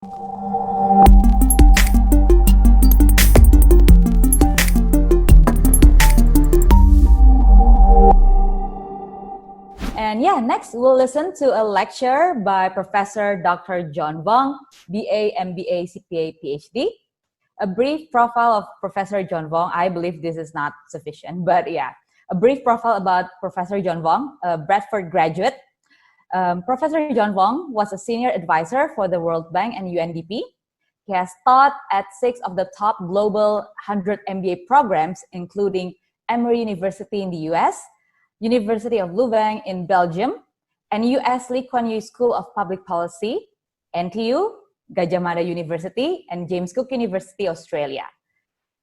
And yeah, next we'll listen to a lecture by Professor Dr. John Wong, BA, MBA, CPA, PhD. A brief profile of Professor John Wong. I believe this is not sufficient, but yeah, a brief profile about Professor John Wong, a Bradford graduate. Professor John Wong was a senior advisor for the World Bank and UNDP. He has taught at 6 of the top global 100 MBA programs, including Emory University in the US, University of Louvain in Belgium, and US Lee Kuan Yew School of Public Policy, NTU, Gajah Mada University, and James Cook University, Australia.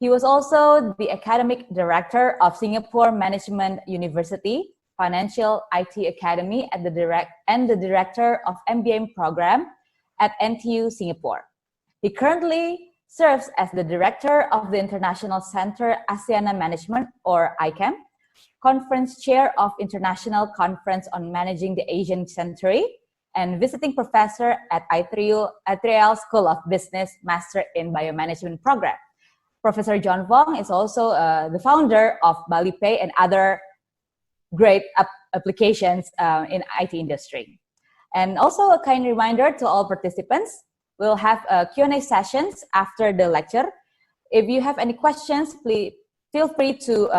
He was also the academic director of Singapore Management University, Financial IT Academy, and the director of MBM program at NTU Singapore. He currently serves as the director of the International Center ASEAN Management, or ICAM, conference chair of International Conference on Managing the Asian Century, and visiting professor at ITRIAL School of Business Master in Biomanagement program. Professor John Wong is also the founder of Bali Pay and other great applications in IT industry. And also a kind reminder to all participants, we'll have Q&A sessions after the lecture. If you have any questions, please feel free to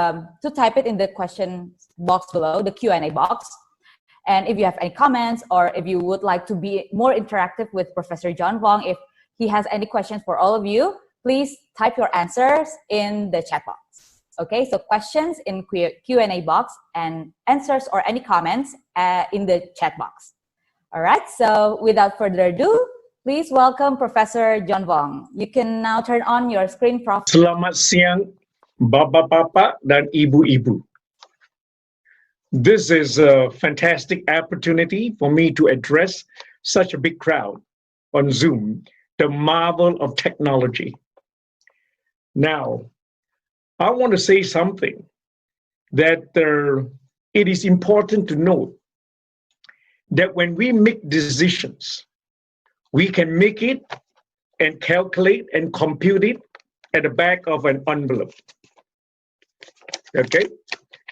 type it in the question box below, the Q&A box. And if you have any comments, or if you would like to be more interactive with Professor John Wong, if he has any questions for all of you, please type your answers in the chat box. Okay, so questions in Q&A box and answers or any comments in the chat box. All right, so without further ado, please welcome Professor John Wong. You can now turn on your screen profile. Selamat siang, Bapak-bapak dan Ibu-ibu. This is a fantastic opportunity for me to address such a big crowd on Zoom, the marvel of technology. Now, I want to say something that it is important to note that when we make decisions, we can make it and calculate and compute it at the back of an envelope. Okay?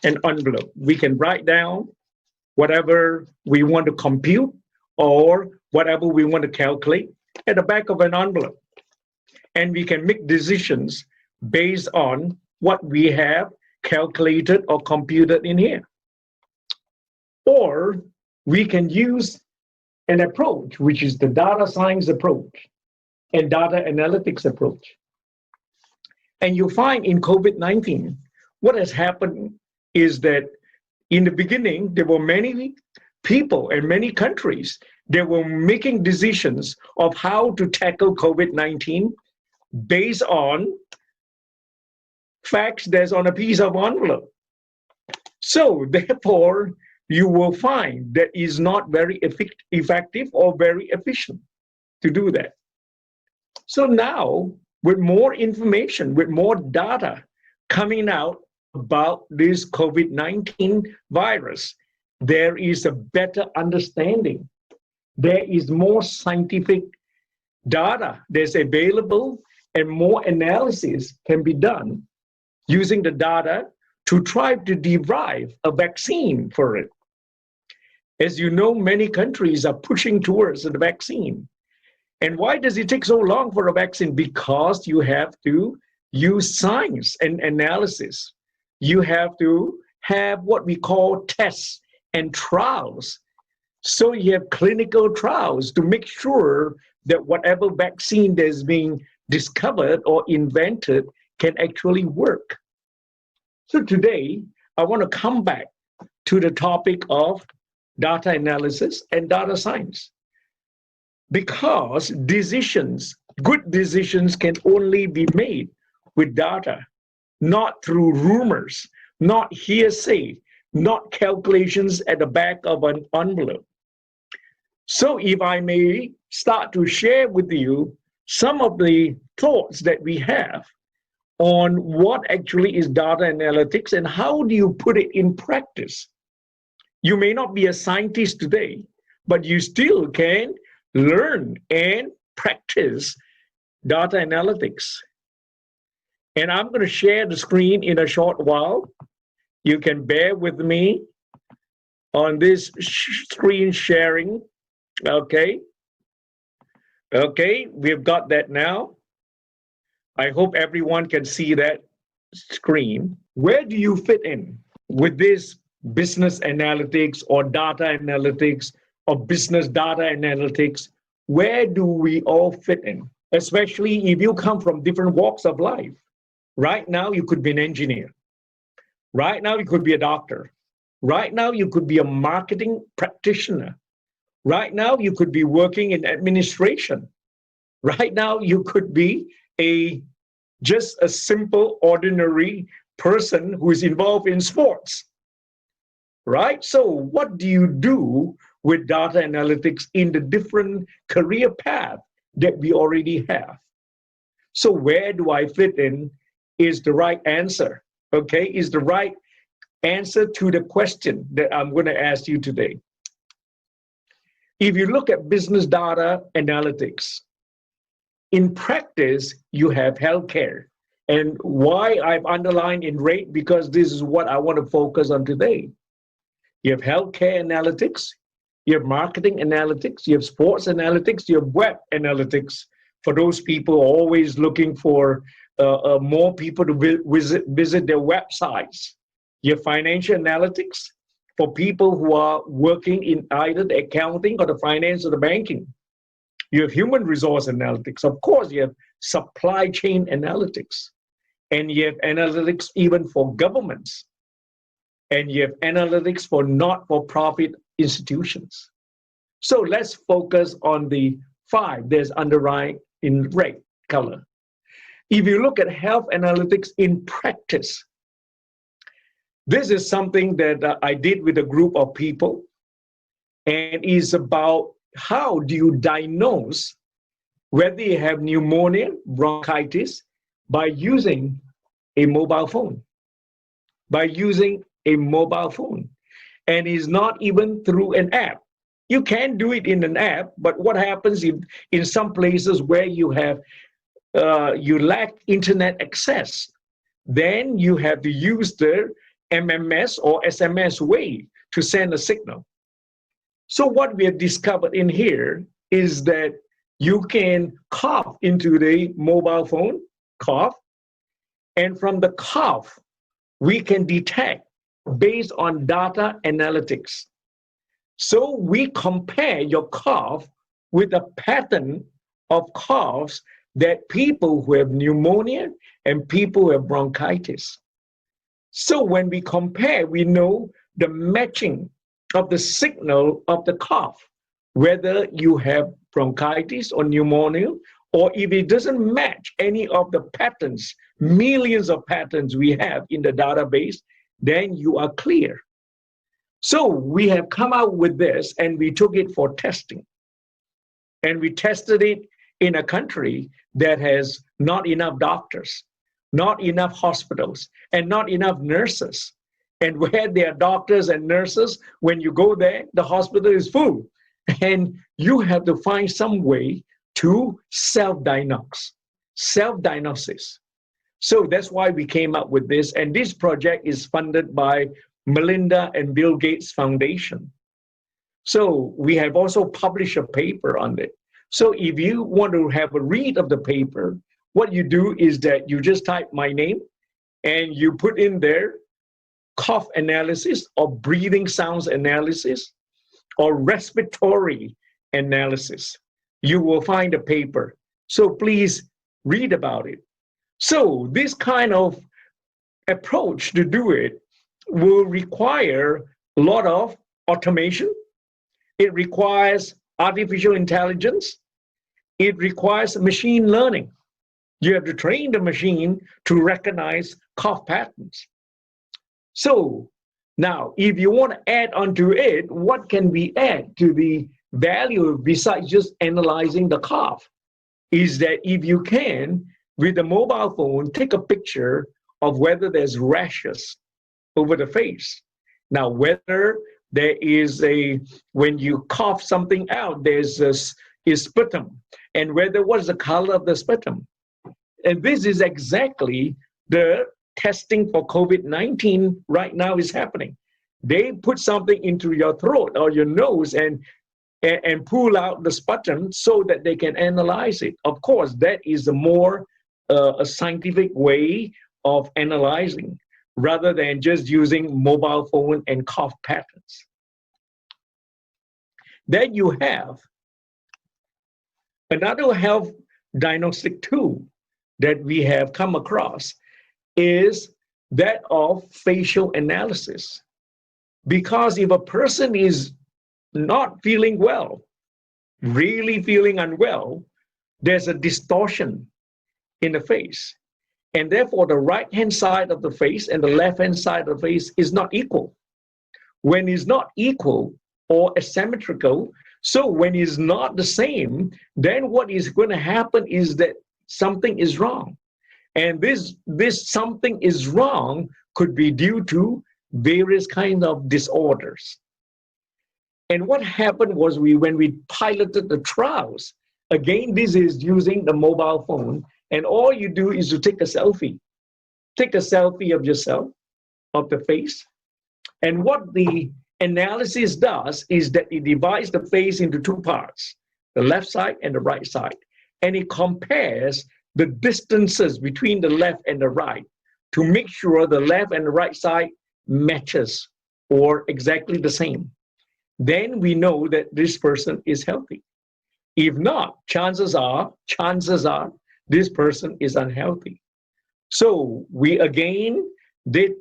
An envelope. We can write down whatever we want to compute or whatever we want to calculate at the back of an envelope. And we can make decisions based on what we have calculated or computed in here. Or we can use an approach, which is the data science approach and data analytics approach. And you'll find in COVID-19, what has happened is that in the beginning, there were many people and many countries that were making decisions of how to tackle COVID-19 based on facts that's on a piece of envelope. So therefore, you will find that is not very effective or very efficient to do that. So now, with more information, with more data coming out about this COVID-19 virus, there is a better understanding. There is more scientific data that's available, and more analysis can be done using the data to try to derive a vaccine for it. As you know, many countries are pushing towards the vaccine. And why does it take so long for a vaccine? Because you have to use science and analysis. You have to have what we call tests and trials. So you have clinical trials to make sure that whatever vaccine that's being discovered or invented can actually work. So today, I want to come back to the topic of data analysis and data science. Because decisions, good decisions can only be made with data, not through rumors, not hearsay, not calculations at the back of an envelope. So if I may start to share with you some of the thoughts that we have on what actually is data analytics and how do you put it in practice. You may not be a scientist today, but you still can learn and practice data analytics. And I'm going to share the screen in a short while. You can bear with me on this screen sharing. Okay. Okay, we've got that now. I hope everyone can see that screen. Where do you fit in with this business analytics or data analytics or business data analytics? Where do we all fit in? Especially if you come from different walks of life. Right now, you could be an engineer. Right now, you could be a doctor. Right now, you could be a marketing practitioner. Right now, you could be working in administration. Right now, you could be just a simple, ordinary person who is involved in sports. Right? So what do you do with data analytics in the different career path that we already have? So where do I fit in is the right answer, okay? Is the right answer to the question that I'm going to ask you today. If you look at business data analytics, in practice, you have healthcare. And why I've underlined in red, because this is what I want to focus on today. You have healthcare analytics, you have marketing analytics, you have sports analytics, you have web analytics. For those people always looking for more people to visit their websites. You have financial analytics for people who are working in either the accounting or the finance or the banking. You have human resource analytics. Of course, you have supply chain analytics. And you have analytics even for governments. And you have analytics for not-for-profit institutions. So let's focus on the 5 that's underlined in red color. If you look at health analytics in practice, this is something that I did with a group of people, and is about how do you diagnose whether you have pneumonia, bronchitis, by using a mobile phone. By using a mobile phone. And it's not even through an app. You can do it in an app, but what happens if in some places where you have you lack internet access, then you have to use the MMS or SMS way to send a signal. So what we have discovered in here is that you can cough into the mobile phone, cough, and from the cough, we can detect based on data analytics. So we compare your cough with a pattern of coughs that people who have pneumonia and people who have bronchitis. So when we compare, we know the matching of the signal of the cough, whether you have bronchitis or pneumonia, or if it doesn't match any of the patterns, millions of patterns we have in the database, then you are clear. So we have come out with this and we took it for testing. And we tested it in a country that has not enough doctors, not enough hospitals, and not enough nurses. And where there are doctors and nurses, when you go there, the hospital is full. And you have to find some way to self-diagnose, self-diagnosis. So that's why we came up with this. And this project is funded by Melinda and Bill Gates Foundation. So we have also published a paper on it. So if you want to have a read of the paper, what you do is that you just type my name and you put in there cough analysis or breathing sounds analysis or respiratory analysis. You will find a paper. So please read about it. So this kind of approach to do it will require a lot of automation. It requires artificial intelligence. It requires machine learning. You have to train the machine to recognize cough patterns. So now, if you want to add onto it, what can we add to the value besides just analyzing the cough? Is that if you can, with a mobile phone, take a picture of whether there's rashes over the face. Now, whether there is when you cough something out, there's a sputum. and whether what's the color of the sputum. And this is exactly the testing for COVID-19 right now is happening. They put something into your throat or your nose and pull out the sputum so that they can analyze it. Of course, that is a more a scientific way of analyzing rather than just using mobile phone and cough patterns. Then you have another health diagnostic tool that we have come across is that of facial analysis. Because if a person is not feeling well, really feeling unwell, there's a distortion in the face. And therefore, the right-hand side of the face and the left-hand side of the face is not equal. When it's not equal or asymmetrical, so when it's not the same, then what is going to happen is that something is wrong. And this something is wrong could be due to various kinds of disorders. And what happened was when we piloted the trials, again, this is using the mobile phone, and all you do is to take a selfie. Take a selfie of yourself, of the face. And what the analysis does is that it divides the face into two parts, the left side and the right side. And it compares the distances between the left and the right to make sure the left and the right side matches or exactly the same. Then we know that this person is healthy. If not, chances are this person is unhealthy. So we again did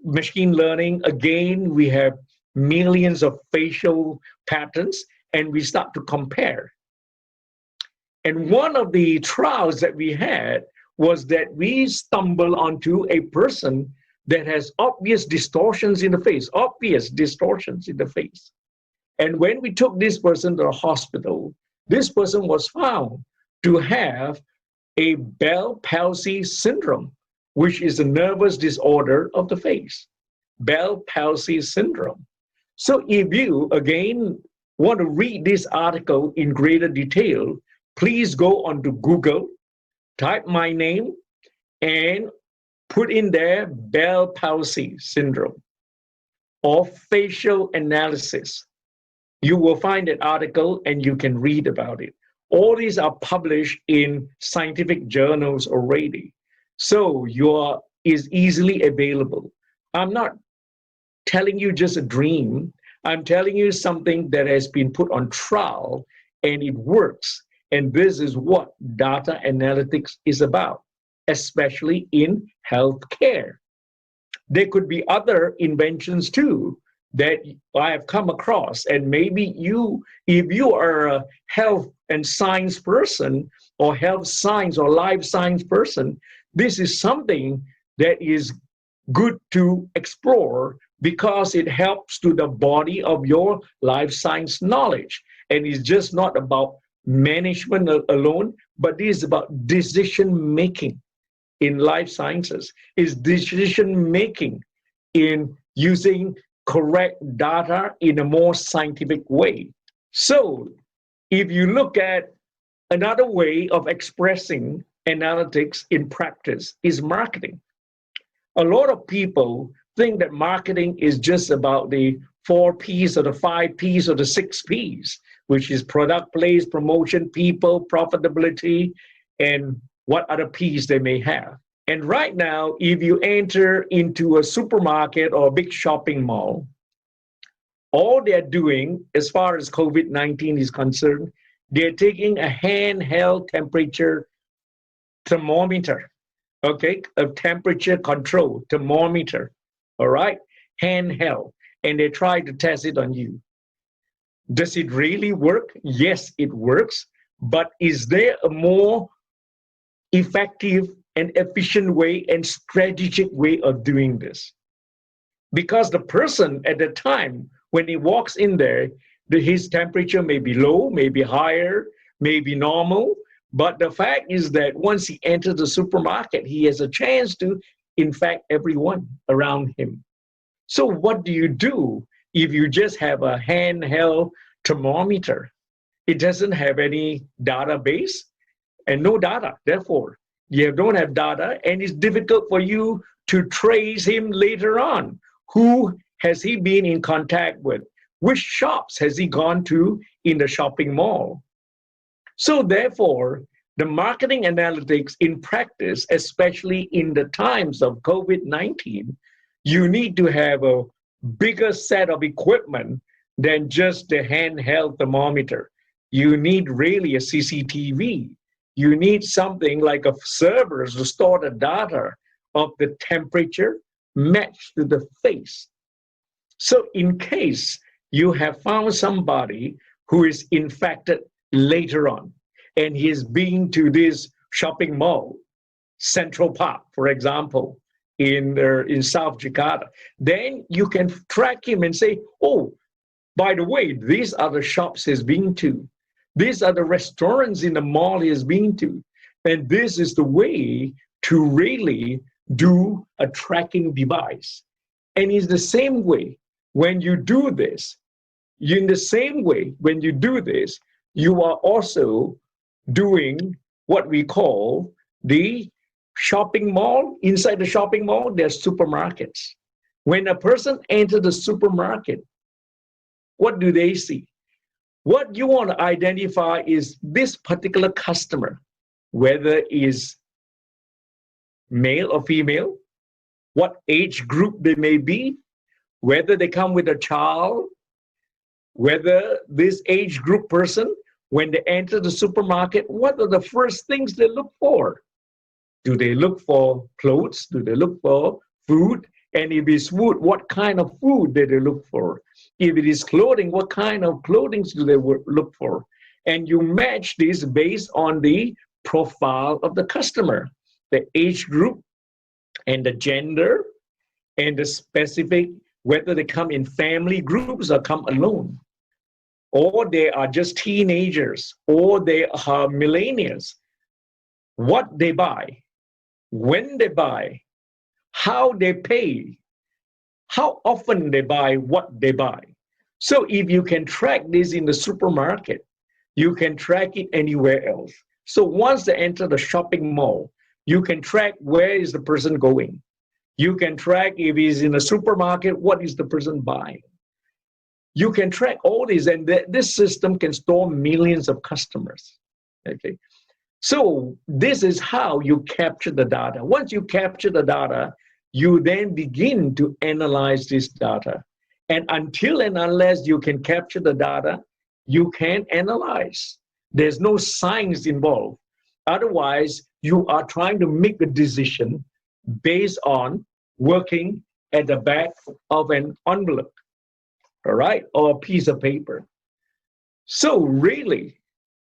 machine learning. Again, we have millions of facial patterns, and we start to compare. And one of the trials that we had was that we stumbled onto a person that has obvious distortions in the face, And when we took this person to the hospital, this person was found to have a Bell palsy syndrome, which is a nervous disorder of the face. Bell palsy syndrome. So if you, again, want to read this article in greater detail, please go onto Google, type my name, and put in there Bell palsy syndrome or facial analysis. You will find an article and you can read about it. All these are published in scientific journals already. So is easily available. I'm not telling you just a dream. I'm telling you something that has been put on trial and it works. And this is what data analytics is about, especially in healthcare. There could be other inventions too that I have come across. And maybe if you are a health and science person or health science or life science person, this is something that is good to explore because it helps to the body of your life science knowledge. And it's just not about management alone, but it is about decision making in life sciences. It's decision making in using correct data in a more scientific way. So if you look at another way of expressing analytics in practice is marketing. A lot of people think that marketing is just about the 4 P's or the 5 P's or the 6 P's, which is product, place, promotion, people, profitability, and what other P's they may have. And right now, if you enter into a supermarket or a big shopping mall, all they're doing, as far as COVID-19 is concerned, they're taking a handheld temperature thermometer, okay, a temperature control thermometer, all right, handheld, and they try to test it on you. Does it really work? Yes, it works, but is there a more effective and efficient way and strategic way of doing this? Because the person at the time, when he walks in there, his temperature may be low, may be higher, may be normal, but the fact is that once he enters the supermarket, he has a chance to infect everyone around him. So what do you do if you just have a handheld thermometer? It doesn't have any database and no data. Therefore, you don't have data, and it's difficult for you to trace him later on. Who has he been in contact with? Which shops has he gone to in the shopping mall? So therefore, the marketing analytics in practice, especially in the times of COVID-19, you need to have a bigger set of equipment than just the handheld thermometer. You need really a CCTV. You need something like a server to store the data of the temperature matched to the face. So in case you have found somebody who is infected later on, and he has been to this shopping mall, Central Park, for example, in South Jakarta, then you can track him and say, oh, by the way, these are the shops he's been to. These are the restaurants in the mall he has been to. And this is the way to really do a tracking device. And it's the same way when you do this, in the same way when you do this, you are also doing what we call the shopping mall. Inside the shopping mall, there's supermarkets. When a person enters the supermarket, what do they see? What you want to identify is this particular customer, whether is male or female, what age group they may be, whether they come with a child, whether this age group person, when they enter the supermarket, what are the first things they look for? Do they look for clothes? Do they look for food? And if it's food, what kind of food do they look for? If it is clothing, what kind of clothing do they look for? And you match this based on the profile of the customer, the age group, and the gender, and the specific, whether they come in family groups or come alone, or they are just teenagers, or they are millennials. What they buy, when they buy, how they pay, how often they buy what they buy. So if you can track this in the supermarket, you can track it anywhere else. So once they enter the shopping mall, you can track where is the person going. You can track if he's in a supermarket, what is the person buying. You can track all this, and this system can store millions of customers. Okay. So this is how you capture the data. Once you capture the data, you then begin to analyze this data. And until and unless you can capture the data, you can't analyze. There's no science involved. Otherwise, you are trying to make a decision based on working at the back of an envelope, all right, or a piece of paper. So really,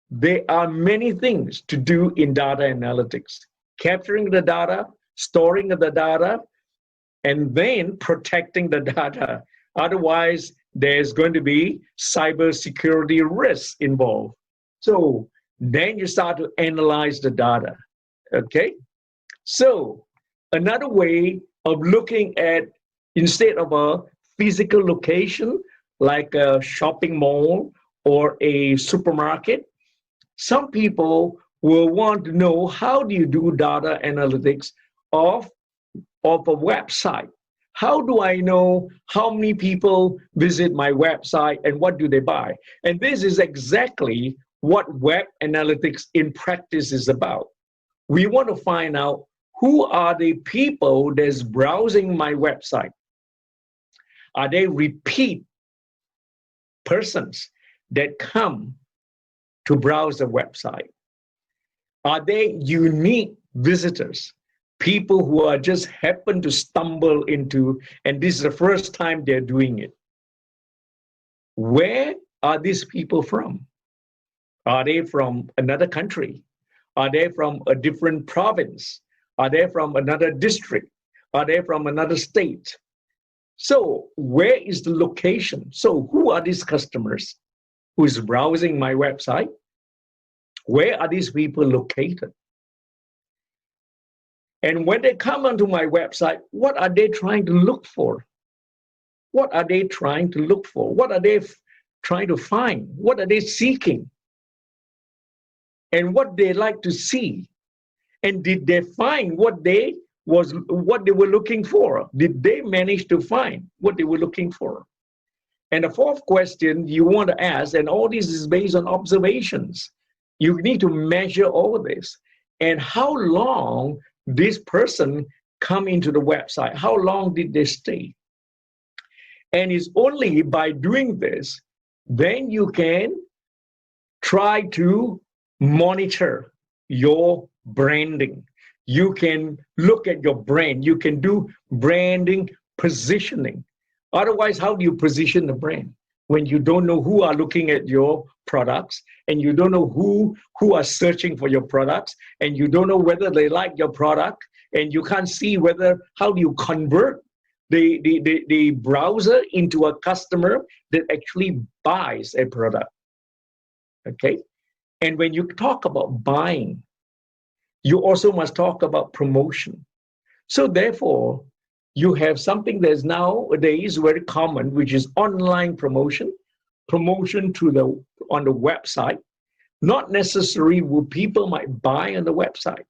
there are many things to do in data analytics: capturing the data, storing the data, and then protecting the data. Otherwise, there's going to be cybersecurity risks involved. So then you start to analyze the data, okay? So another way of looking at, instead of a physical location, like a shopping mall or a supermarket, some people will want to know, how do you do data analytics of a website? How do I know how many people visit my website and what do they buy? And this is exactly what web analytics in practice is about. We want to find out who are the people that's browsing my website. Are they repeat persons that come to browse the website? Are they unique visitors? People who are just happen to stumble into, and this is the first time they're doing it. Where are these people from? Are they from another country? Are they from a different province? Are they from another district? Are they from another state? So where is the location? So who are these customers who is browsing my website? Where are these people located? And when they come onto my website, what are they trying to look for? What are they trying to look for? What are they trying to find? What are they seeking? and what they like to see. And did they find what they were looking for? Did they manage to find what they were looking for? And the fourth question you want to ask, and all this is based on observations. You need to measure all this. And how long this person come into the website? How long did they stay? And it's only by doing this, then you can try to monitor your branding. You can look at your brand. You can do branding positioning. Otherwise, how do you position the brand when you don't know who are looking at your products, and you don't know who are searching for your products, and you don't know whether they like your product, and you can't see how do you convert the browser into a customer that actually buys a product. Okay? And when you talk about buying, you also must talk about promotion. So therefore, you have something that is nowadays very common, which is online promotion on the website. Not necessarily what people might buy on the website.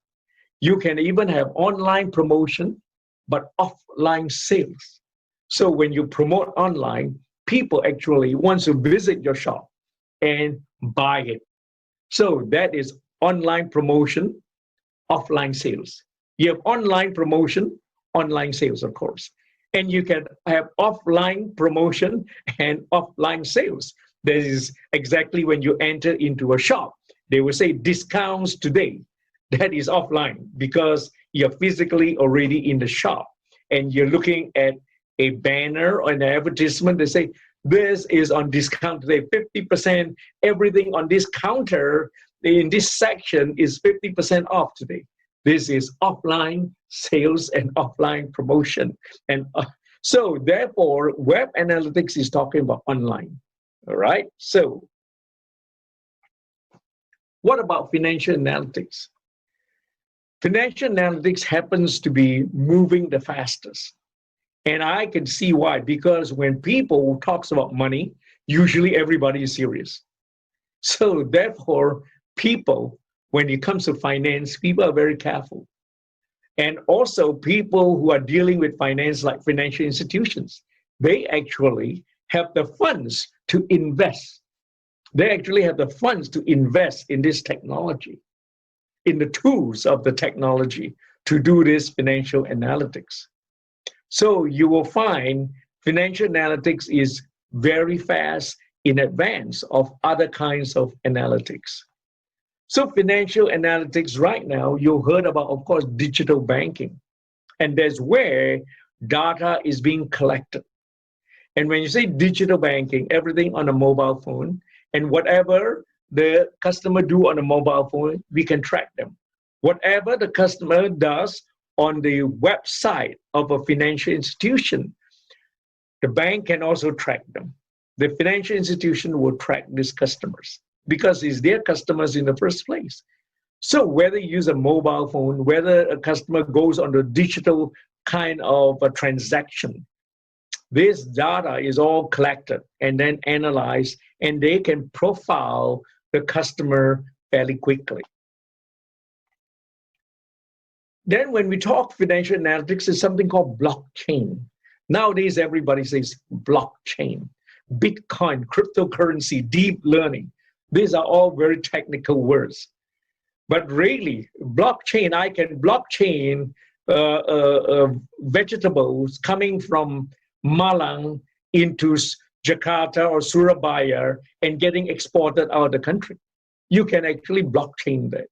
You can even have online promotion, but offline sales. So when you promote online, people actually want to visit your shop and buy it. So that is online promotion, offline sales. You have online promotion, online sales, of course. And you can have offline promotion and offline sales. That is exactly when you enter into a shop. They will say discounts today. That is offline because you're physically already in the shop and you're looking at a banner or an advertisement. They say, this is on discount today, 50%, everything on this counter in this section is 50% off today. This is offline sales and offline promotion. And so therefore, web analytics is talking about online. All right. So what about financial analytics? Financial analytics happens to be moving the fastest. And I can see why, because when people talks about money, usually everybody is serious. So therefore, people, when it comes to finance, people are very careful. And also people who are dealing with finance, like financial institutions, they actually have the funds to invest. They actually have the funds to invest in this technology, in the tools of the technology to do this financial analytics. So you will find financial analytics is very fast in advance of other kinds of analytics. So financial analytics right now, you heard about, of course, digital banking. And that's where data is being collected. And when you say digital banking, everything on a mobile phone, and whatever the customer do on a mobile phone, we can track them. Whatever the customer does on the website of a financial institution, the bank can also track them. The financial institution will track these customers because it's their customers in the first place. So whether you use a mobile phone, whether a customer goes on the digital kind of a transaction, this data is all collected and then analyzed, and they can profile the customer fairly quickly. Then when we talk financial analytics, there's something called blockchain. Nowadays, everybody says blockchain, Bitcoin, cryptocurrency, deep learning. These are all very technical words. But really, blockchain, I can blockchain vegetables coming from Malang into Jakarta or Surabaya and getting exported out of the country. You can actually blockchain that.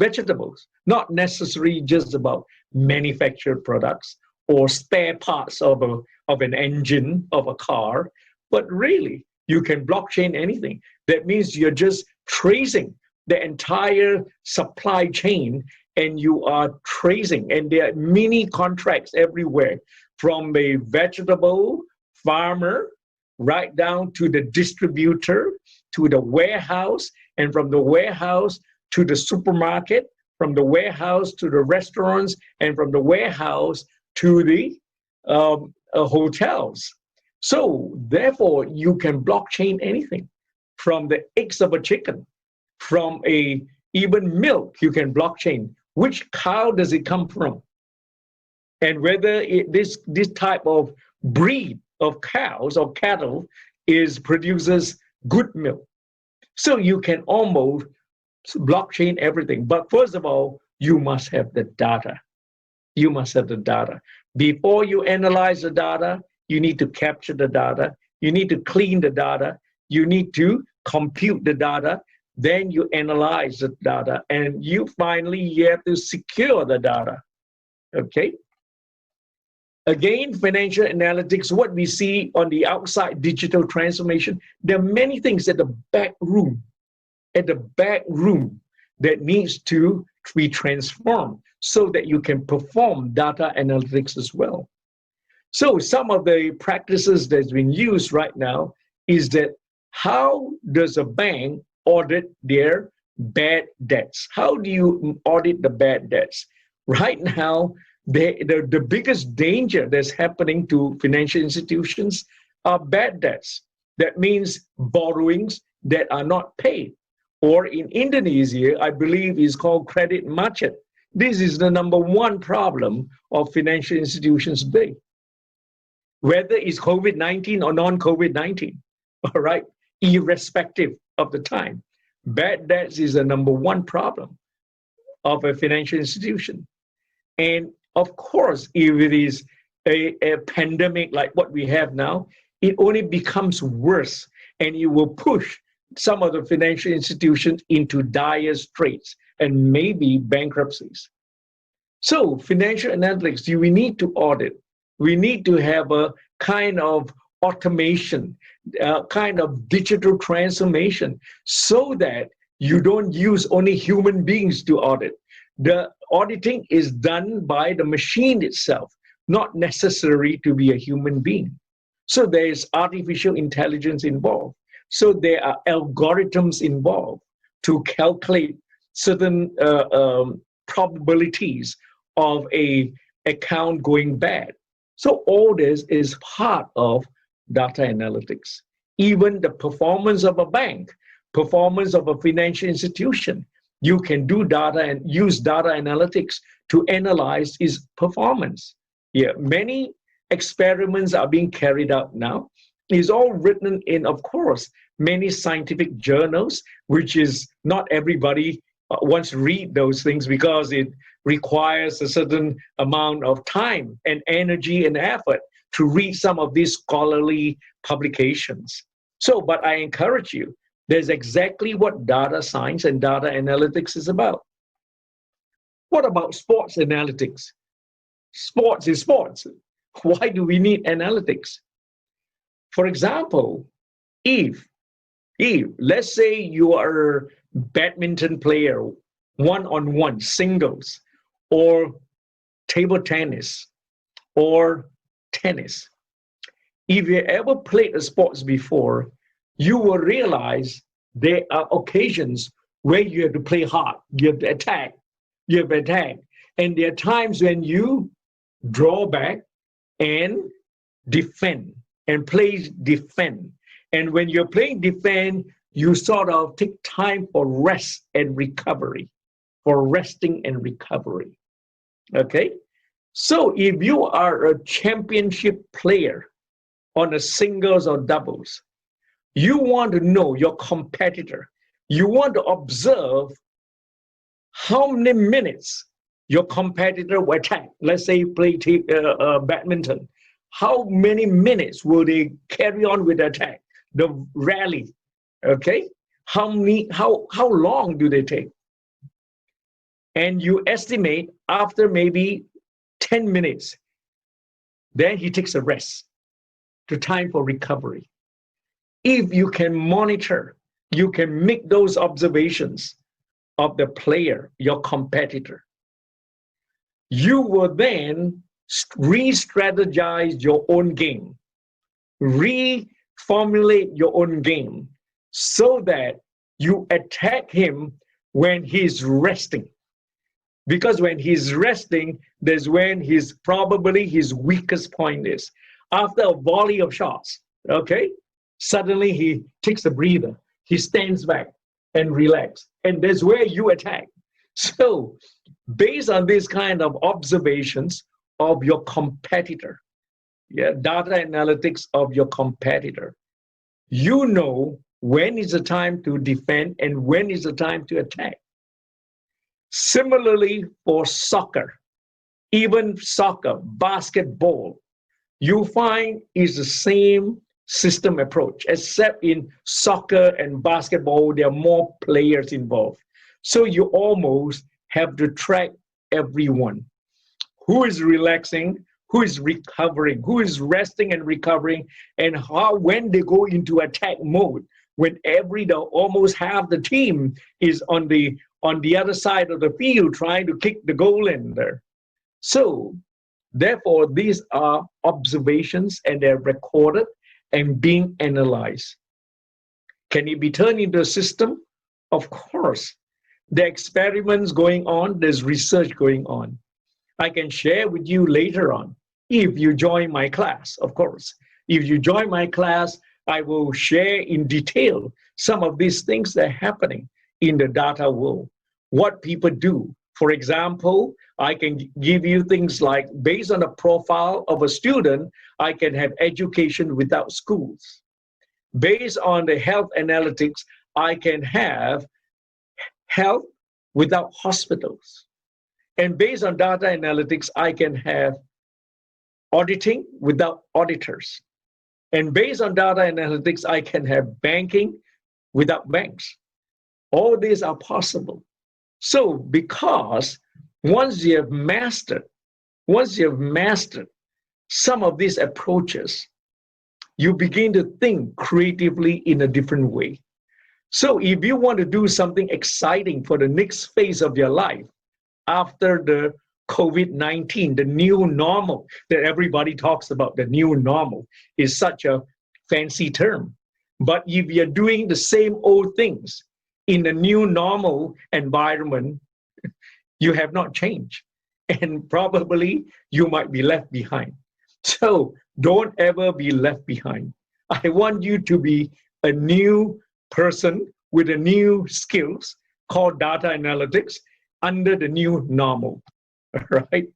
Vegetables, not necessarily just about manufactured products or spare parts of an engine of a car, but really you can blockchain anything. That means you're just tracing the entire supply chain, and you are tracing, and there are mini contracts everywhere, from a vegetable farmer right down to the distributor, to the warehouse, and from the warehouse to the supermarket, from the warehouse to the restaurants, and from the warehouse to the hotels. So therefore, you can blockchain anything, from the eggs of a chicken, from a Even milk, you can blockchain. Which cow does it come from? And whether this type of breed of cows or cattle produces good milk. So you can almost blockchain everything. But first of all, you must have the data. You must have the data. Before you analyze the data, you need to capture the data. You need to clean the data. You need to compute the data. Then you analyze the data. And you have to secure the data. Okay? Again, financial analytics, what we see on the outside, digital transformation, there are many things at the back room that needs to be transformed so that you can perform data analytics as well. So some of the practices that's been used right now is that how does a bank audit their bad debts? How do you audit the bad debts? Right now, the biggest danger that's happening to financial institutions are bad debts. That means borrowings that are not paid. Or in Indonesia, I believe is called credit macet. This is the number one problem of financial institutions today. Whether it's COVID-19 or non-COVID-19, all right, irrespective of the time, bad debts is the number one problem of a financial institution. And of course, if it is a pandemic like what we have now, it only becomes worse, and it will push some of the financial institutions into dire straits and maybe bankruptcies. So financial analytics, we need to audit. We need to have a kind of automation, kind of digital transformation so that you don't use only human beings to audit. The auditing is done by the machine itself, not necessary to be a human being. So there is artificial intelligence involved. So there are algorithms involved to calculate certain probabilities of a account going bad. So all this is part of data analytics. Even the performance of a bank, performance of a financial institution, you can do data and use data analytics to analyze its performance. Yeah, many experiments are being carried out now. It's all written in, of course, many scientific journals, which is not everybody wants to read those things because it requires a certain amount of time and energy and effort to read some of these scholarly publications. So, but I encourage you, there's exactly what data science and data analytics is about. What about sports analytics? Sports is sports. Why do we need analytics? For example, if let's say you are a badminton player, one-on-one, singles, or table tennis, or tennis. If you ever played a sports before, you will realize there are occasions where you have to play hard, you have to attack, and there are times when you draw back and defend, and play defend. And when you're playing defend, you sort of take time for rest and recovery, for resting and recovery. Okay? So if you are a championship player on a singles or doubles, you want to know your competitor. You want to observe how many minutes your competitor will attack. Let's say you play badminton. How many minutes will they carry on with the attack, the rally? Okay? How long do they take? And you estimate after maybe 10 minutes, then he takes a rest to time for recovery. If you can monitor, you can make those observations of the player, your competitor, you will then re-strategize your own game, reformulate your own game so that you attack him when he's resting. Because when he's resting, that's when probably his weakest point is. After a volley of shots, okay, suddenly he takes a breather. He stands back. and relax. And that's where you attack. So, based on this kind of observations of your competitor, yeah, data analytics of your competitor, you know when is the time to defend and when is the time to attack. Similarly, for soccer, even soccer, basketball, you find is the same system approach, except in soccer and basketball, there are more players involved. So you almost have to track everyone. Who is relaxing, who is recovering, who is resting and recovering, and how when they go into attack mode, when almost half the team is on the other side of the field trying to kick the goal in there. So therefore, these are observations and they're recorded and being analyzed. Can it be turned into a system? Of course. There are experiments going on, there's research going on. I can share with you later on if you join my class, of course. If you join my class, I will share in detail some of these things that are happening in the data world, what people do. For example, I can give you things like, based on the profile of a student, I can have education without schools. Based on the health analytics, I can have health without hospitals. And based on data analytics, I can have auditing without auditors. And based on data analytics, I can have banking without banks. All these are possible. So because once you have mastered some of these approaches, you begin to think creatively in a different way. So if you want to do something exciting for the next phase of your life, after the COVID-19, the new normal that everybody talks about, the new normal is such a fancy term. But if you're doing the same old things in a new normal environment, you have not changed. And probably you might be left behind. So don't ever be left behind. I want you to be a new person with a new skills called data analytics under the new normal, right?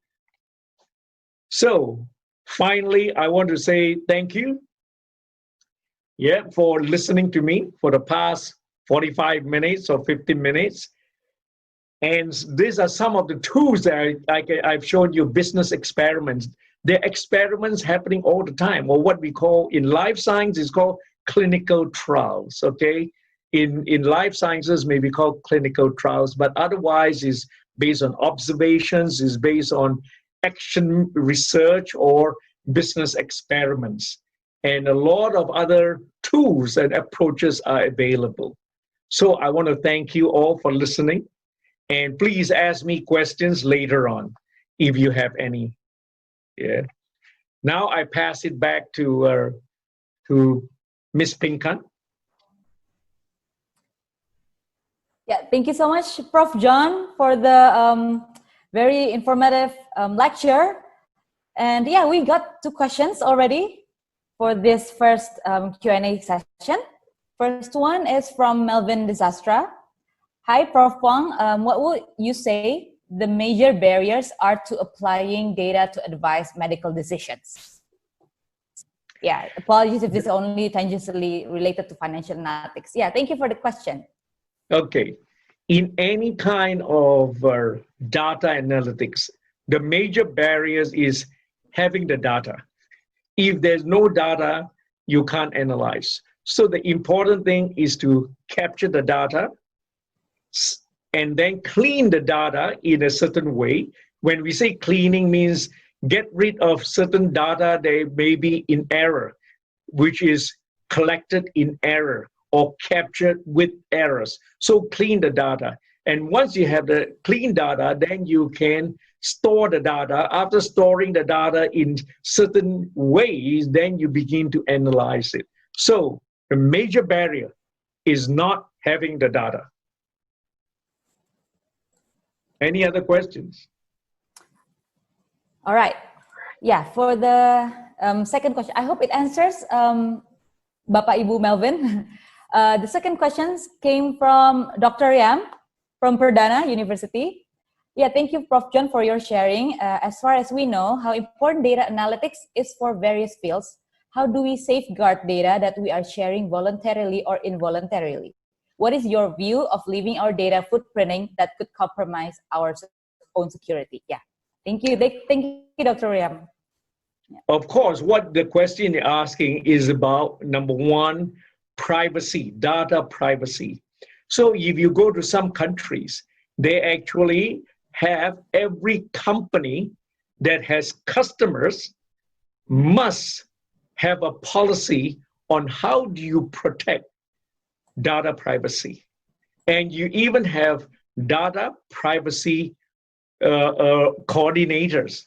So finally, I want to say thank you, for listening to me for the past 45 minutes or 50 minutes. And these are some of the tools that I've shown you, business experiments. There are experiments happening all the time, or what we call in life science is called clinical trials, okay? In life sciences may be called clinical trials, but otherwise is based on observations, is based on action research or business experiments. And a lot of other tools and approaches are available. So I want to thank you all for listening. And please ask me questions later on if you have any. Yeah. Now I pass it back to Miss Pinkan. Yeah, thank you so much, Prof. John, for the very informative lecture. And yeah, we got 2 questions already for this first Q&A session. First one is from Melvin Desastra. Hi, Prof. Wang. What would you say the major barriers are to applying data to advise medical decisions? Yeah, apologies if this is only tangentially related to financial analytics. Yeah, thank you for the question. Okay. In any kind of data analytics, the major barriers is having the data. If there's no data, you can't analyze. So the important thing is to capture the data and then clean the data in a certain way. When we say cleaning means get rid of certain data that may be in error, which is collected in error or captured with errors. So clean the data. And once you have the clean data, then you can store the data. After storing the data in certain ways, then you begin to analyze it. So the major barrier is not having the data. Any other questions? All right. Yeah, for the second question, I hope it answers Bapak Ibu Melvin. The second questions came from Dr. Yam from Perdana University. Yeah, thank you, Prof. John, for your sharing. As far as we know, how important data analytics is for various fields, how do we safeguard data that we are sharing voluntarily or involuntarily? What is your view of leaving our data footprinting that could compromise our own security? Yeah, thank you. Thank you, Dr. Yam. Yeah. Of course, what the question you're asking is about, number one, privacy, data privacy. So if you go to some countries, they actually have every company that has customers must have a policy on how do you protect data privacy. And you even have data privacy coordinators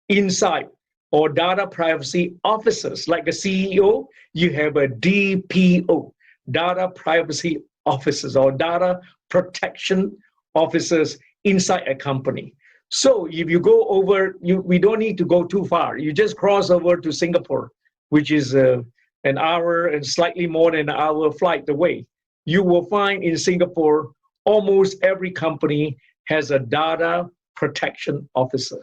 inside, or data privacy officers. Like a CEO, you have a DPO, data privacy officers, or data protection officers inside a company. So if you go over, we don't need to go too far. You just cross over to Singapore, which is an hour and slightly more than an hour flight away. You will find in Singapore, almost every company has a data protection officer.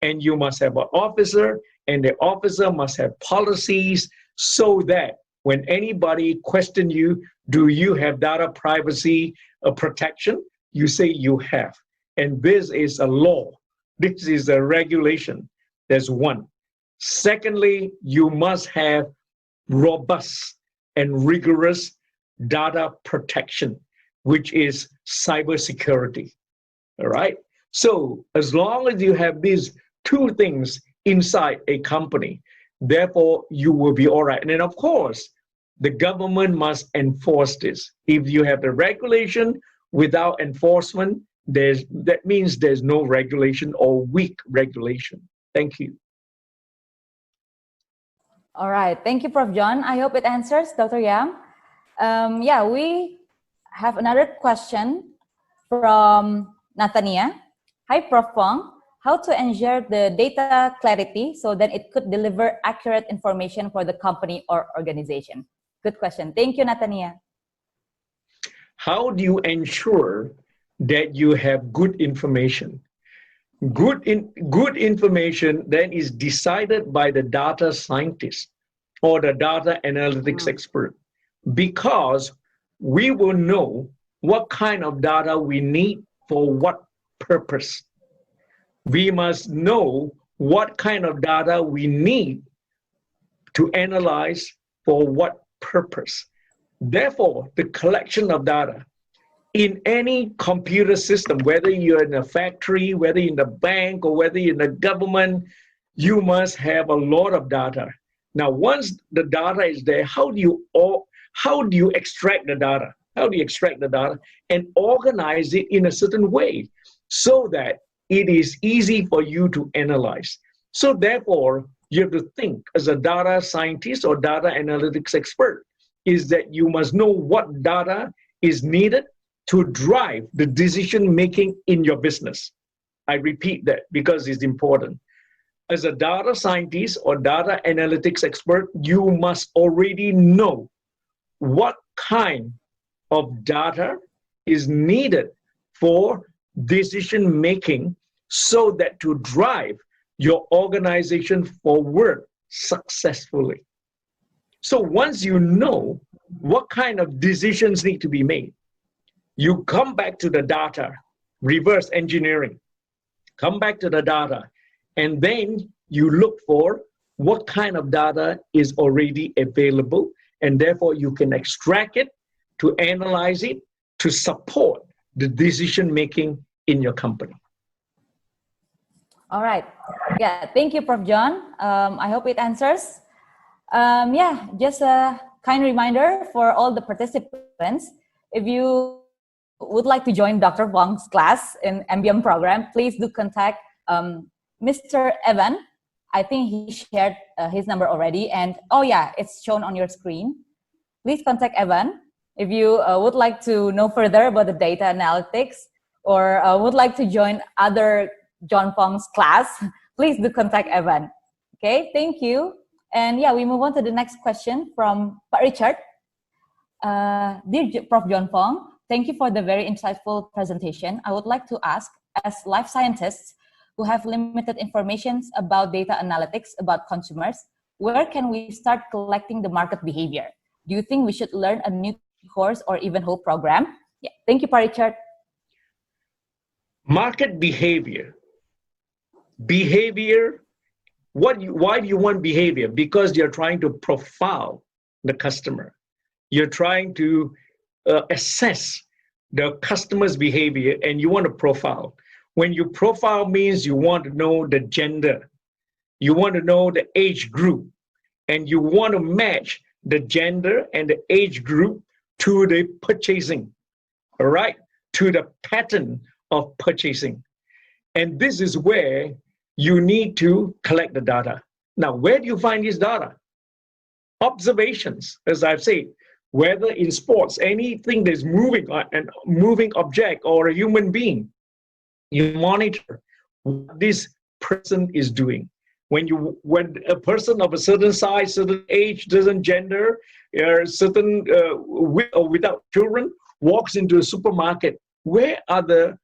And you must have an officer, and the officer must have policies so that when anybody question you, do you have data privacy protection? You say you have. And this is a law. This is a regulation. That's one. Secondly, you must have robust and rigorous data protection, which is cybersecurity. All right? So as long as you have these two things inside a company, therefore you will be all right. And then of course, the government must enforce this. If you have the regulation without enforcement, that means there's no regulation or weak regulation. Thank you. All right, thank you, Prof. John. I hope it answers, Dr. Yam. Yeah, we have another question from Nathania. Hi, Prof. Wong. How to ensure the data clarity so that it could deliver accurate information for the company or organization? Good question. Thank you, Nathania. How do you ensure that you have good information? Good information then is decided by the data scientist or the data analytics expert, because we will know what kind of data we need for what purpose. We must know what kind of data we need to analyze for what purpose. Therefore, the collection of data in any computer system, whether you're in a factory, whether you're in a bank, or whether you're in the government, you must have a lot of data. Now, once the data is there, how do you extract the data? How do you extract the data and organize it in a certain way so that it is easy for you to analyze? So therefore, you have to think as a data scientist or data analytics expert, is that you must know what data is needed to drive the decision making in your business. I repeat that because it's important. As a data scientist or data analytics expert, you must already know what kind of data is needed for decision making so that to drive your organization forward successfully. So once you know what kind of decisions need to be made, you come back to the data, reverse engineering, come back to the data, and then you look for what kind of data is already available, and therefore you can extract it, to analyze it, to support the decision making in your company. All right. Yeah, thank you, Prof. John. I hope it answers. Yeah, just a kind reminder for all the participants, if you would like to join Dr. Wong's class in MBM program, please do contact Mr. Evan. I think he shared his number already. And oh yeah, it's shown on your screen. Please contact Evan if you would like to know further about the data analytics or would like to join other John Wong's class. Please do contact Evan. Okay, thank you. And yeah, we move on to the next question from Pak Richard. Prof. John Fong, thank you for the very insightful presentation. I would like to ask, as life scientists who have limited information about data analytics about consumers, where can we start collecting the market behavior? Do you think we should learn a new course or even whole program? Yeah, thank you, Pa Richard. Market behavior. Why do you want behavior? Because you're trying to profile the customer. You're trying to assess the customer's behavior and you want to profile. When you profile means you want to know the gender, you want to know the age group, and you want to match the gender and the age group to the purchasing, all right, to the pattern of purchasing. And this is where you need to collect the data. Now, where do you find this data? Observations, as I've said, whether in sports, anything that's moving, an moving object or a human being, you monitor what this person is doing. When a person of a certain size, certain age, certain gender, certain with or without children walks into a supermarket, where are the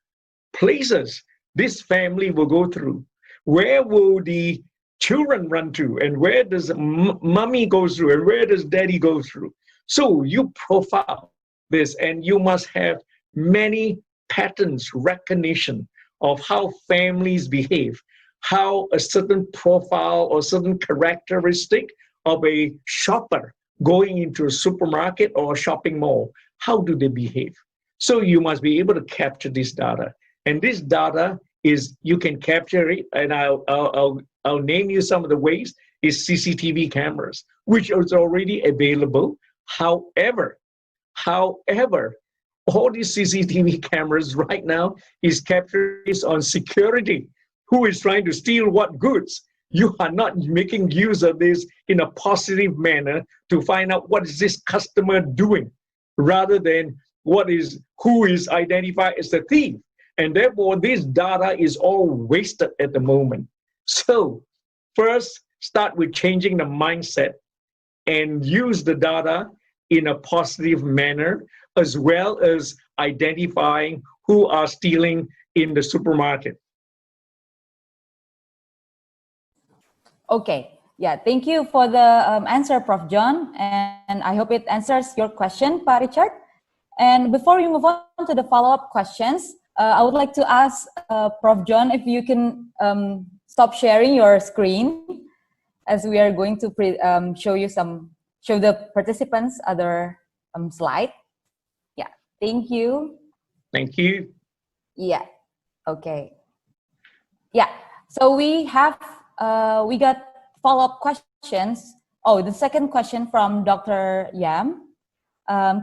places this family will go through? Where will the children run to? And where does mommy go through? And where does daddy go through? So you profile this, and you must have many patterns, recognition of how families behave, how a certain profile or certain characteristic of a shopper going into a supermarket or a shopping mall, how do they behave? So you must be able to capture this data. And this data is, you can capture it, and I'll name you some of the ways, is CCTV cameras, which is already available. However, all these CCTV cameras right now is captured on security. Who is trying to steal what goods? You are not making use of this in a positive manner to find out what is this customer doing, rather than who is identified as the thief. And therefore, this data is all wasted at the moment. So first, start with changing the mindset and use the data in a positive manner, as well as identifying who are stealing in the supermarket. Okay, yeah, thank you for the answer, Prof. John, and I hope it answers your question, Pa Richard. And before we move on to the follow-up questions, I would like to ask Prof. John if you can stop sharing your screen, as we are going to show the participants other slide. Yeah, thank you. Thank you. Yeah, okay. Yeah, so we got follow-up questions. Oh, the second question from Dr. Yam.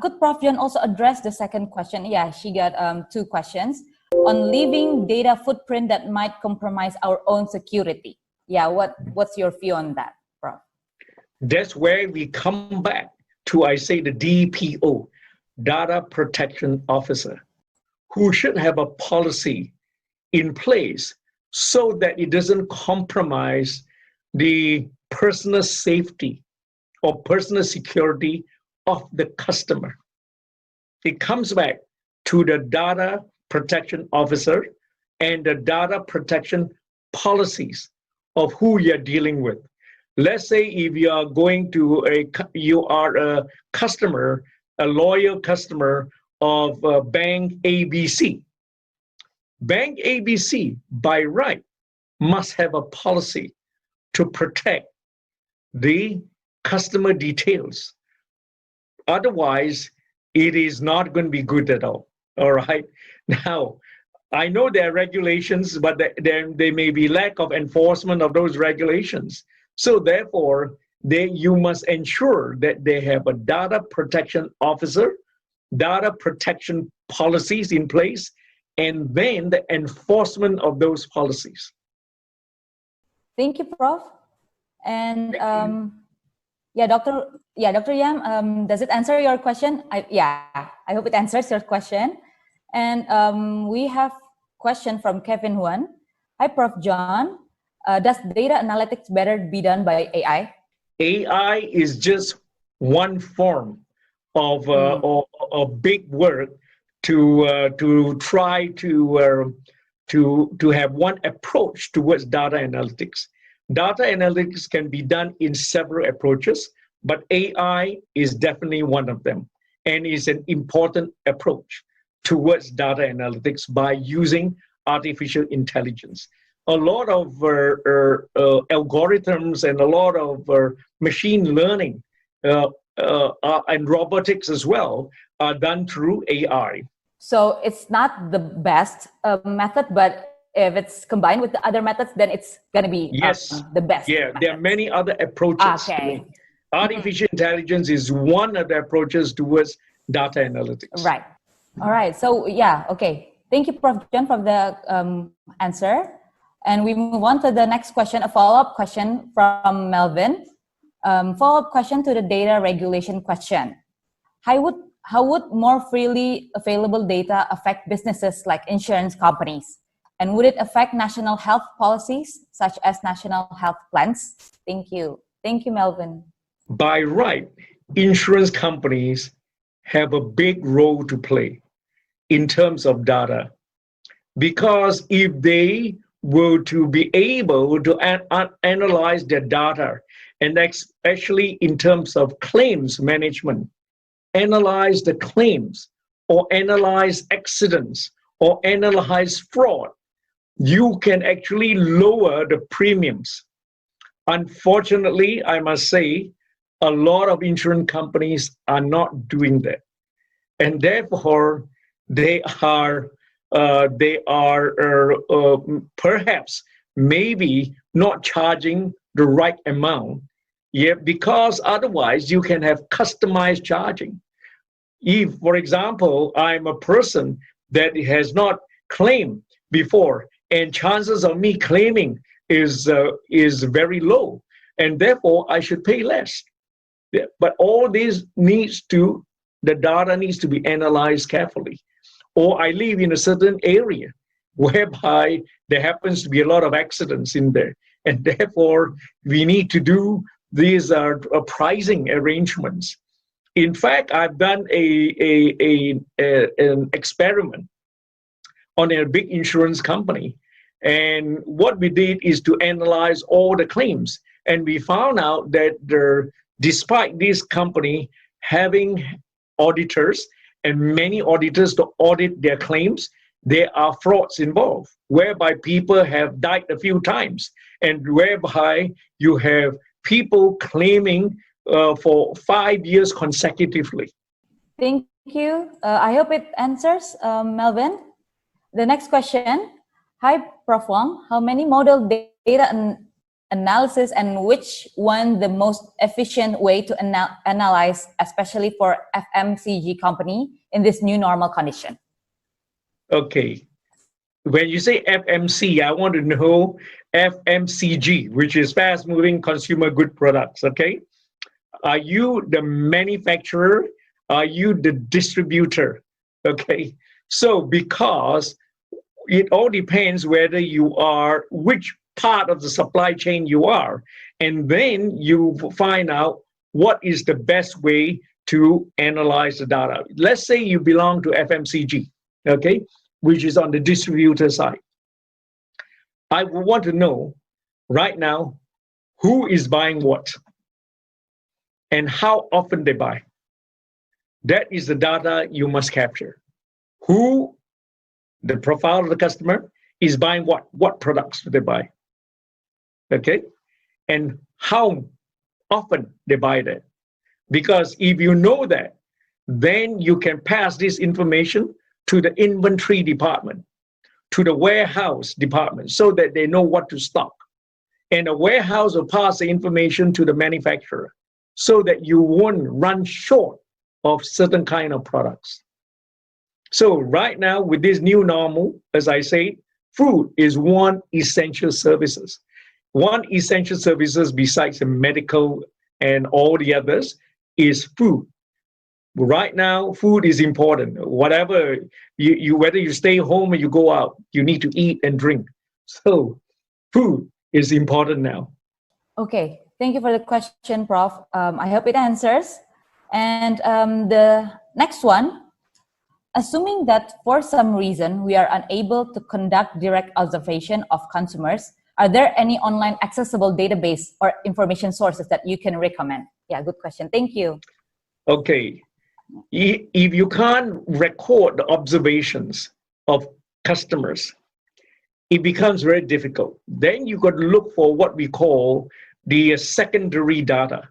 Could Prof. John also address the second question? Yeah, she got two questions on leaving data footprint that might compromise our own security. Yeah, what's your view on that, Prof? That's where we come back to, I say, the DPO, Data Protection Officer, who should have a policy in place so that it doesn't compromise the personal safety or personal security of the customer. It comes back to the Data Protection Officer and the data protection policies of who you're dealing with. Let's say if you are a customer, a loyal customer of Bank ABC. Bank ABC, by right, must have a policy to protect the customer details. Otherwise, it is not going to be good at all. All right. Now, I know there are regulations, but there may be lack of enforcement of those regulations. So therefore, you must ensure that they have a data protection officer, data protection policies in place, and then the enforcement of those policies. Thank you, Prof. And Dr. Yam, does it answer your question? I hope it answers your question. And we have question from Kevin Huan. Hi, Prof. John. Does data analytics better be done by AI? AI is just one form of big work to try to have one approach towards data analytics. Data analytics can be done in several approaches, but AI is definitely one of them, and is an important approach towards data analytics by using artificial intelligence. A lot of algorithms and a lot of machine learning and robotics as well are done through AI. So it's not the best method, but if it's combined with the other methods, then it's going to be Yes. the best. Yeah, method. there are many other approaches. Okay. Artificial intelligence is one of the approaches towards data analytics. Right. All right. So yeah, okay. Thank you, Prof. John, for the answer. And we move on to the next question, a follow-up question from Melvin. Follow-up question to the data regulation question. How would more freely available data affect businesses like insurance companies? And would it affect national health policies, such as national health plans? Thank you. Thank you, Melvin. By right, insurance companies have a big role to play in terms of data. Because if they were to be able to analyze their data, and especially in terms of claims management, analyze the claims or analyze accidents or analyze fraud, you can actually lower the premiums. Unfortunately, I must say, a lot of insurance companies are not doing that. And therefore, they are perhaps maybe not charging the right amount, because otherwise you can have customized charging. If, for example, I'm a person that has not claimed before, and chances of me claiming is very low, and therefore I should pay less. But all this the data needs to be analyzed carefully. Or I live in a certain area whereby there happens to be a lot of accidents in there, and therefore we need to do these pricing arrangements. In fact, I've done an experiment on a big insurance company, and what we did is to analyze all the claims, and we found out that despite this company having auditors and many auditors to audit their claims, there are frauds involved, whereby people have died a few times, and whereby you have people claiming for 5 years consecutively. Thank you. I hope it answers, Melvin. The next question. Hi, Prof. Wong. How many model data analysis, and which one the most efficient way to analyze, especially for FMCG company in this new normal condition? Okay. When you say FMC, I want to know FMCG, which is fast moving consumer good products. Okay. Are you the manufacturer? Are you the distributor? Okay. So because it all depends whether you are, which part of the supply chain you are, and then you find out what is the best way to analyze the data. Let's say you belong to FMCG, okay, which is on the distributor side. I want to know right now who is buying what and how often they buy. That is the data you must capture. Who, the profile of the customer, is buying what products do they buy, okay, and how often they buy that. Because if you know that, then you can pass this information to the inventory department, to the warehouse department, so that they know what to stock. And the warehouse will pass the information to the manufacturer, so that you won't run short of certain kind of products. So right now, with this new normal, as I say, food is one essential services. One essential services besides the medical and all the others is food. Right now, food is important. Whatever whether you stay home or you go out, you need to eat and drink. So food is important now. Okay, thank you for the question, Prof. I hope it answers. And the next one, assuming that for some reason we are unable to conduct direct observation of consumers, are there any online accessible database or information sources that you can recommend? Yeah, good question. Thank you. Okay. If you can't record the observations of customers, it becomes very difficult. Then you got to look for what we call the secondary data,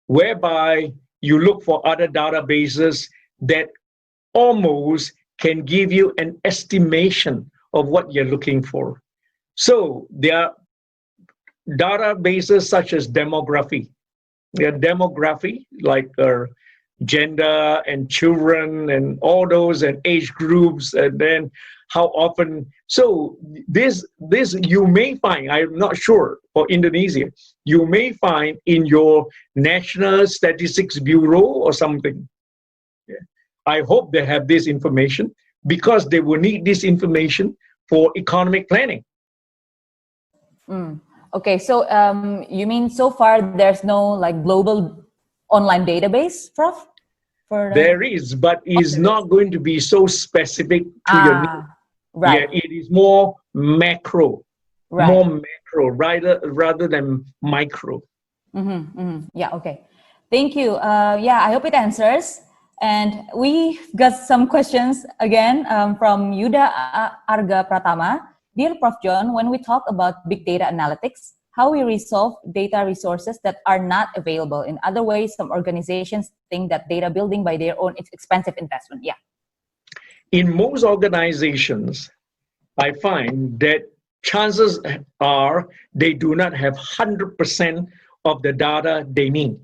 whereby you look for other databases that almost can give you an estimation of what you're looking for. So there are databases such as demography. There are demography like gender and children and all those and age groups, and then how often. So this you may find, I'm not sure for Indonesia, you may find in your National Statistics Bureau or something. I hope they have this information because they will need this information for economic planning. Okay, so you mean so far there's no like global online database, Prof? There is, but it's not going to be so specific to your needs. Right. Yeah, it is more macro, Right. rather than micro. Yeah, okay. Thank you. Yeah, I hope it answers. And we got some questions again from Yuda Arga Pratama. Dear Prof. John, when we talk about big data analytics, how we resolve data resources that are not available. In other ways, some organizations think that data building by their own is expensive investment. Yeah. In most organizations, I find that chances are they do not have 100% of the data they need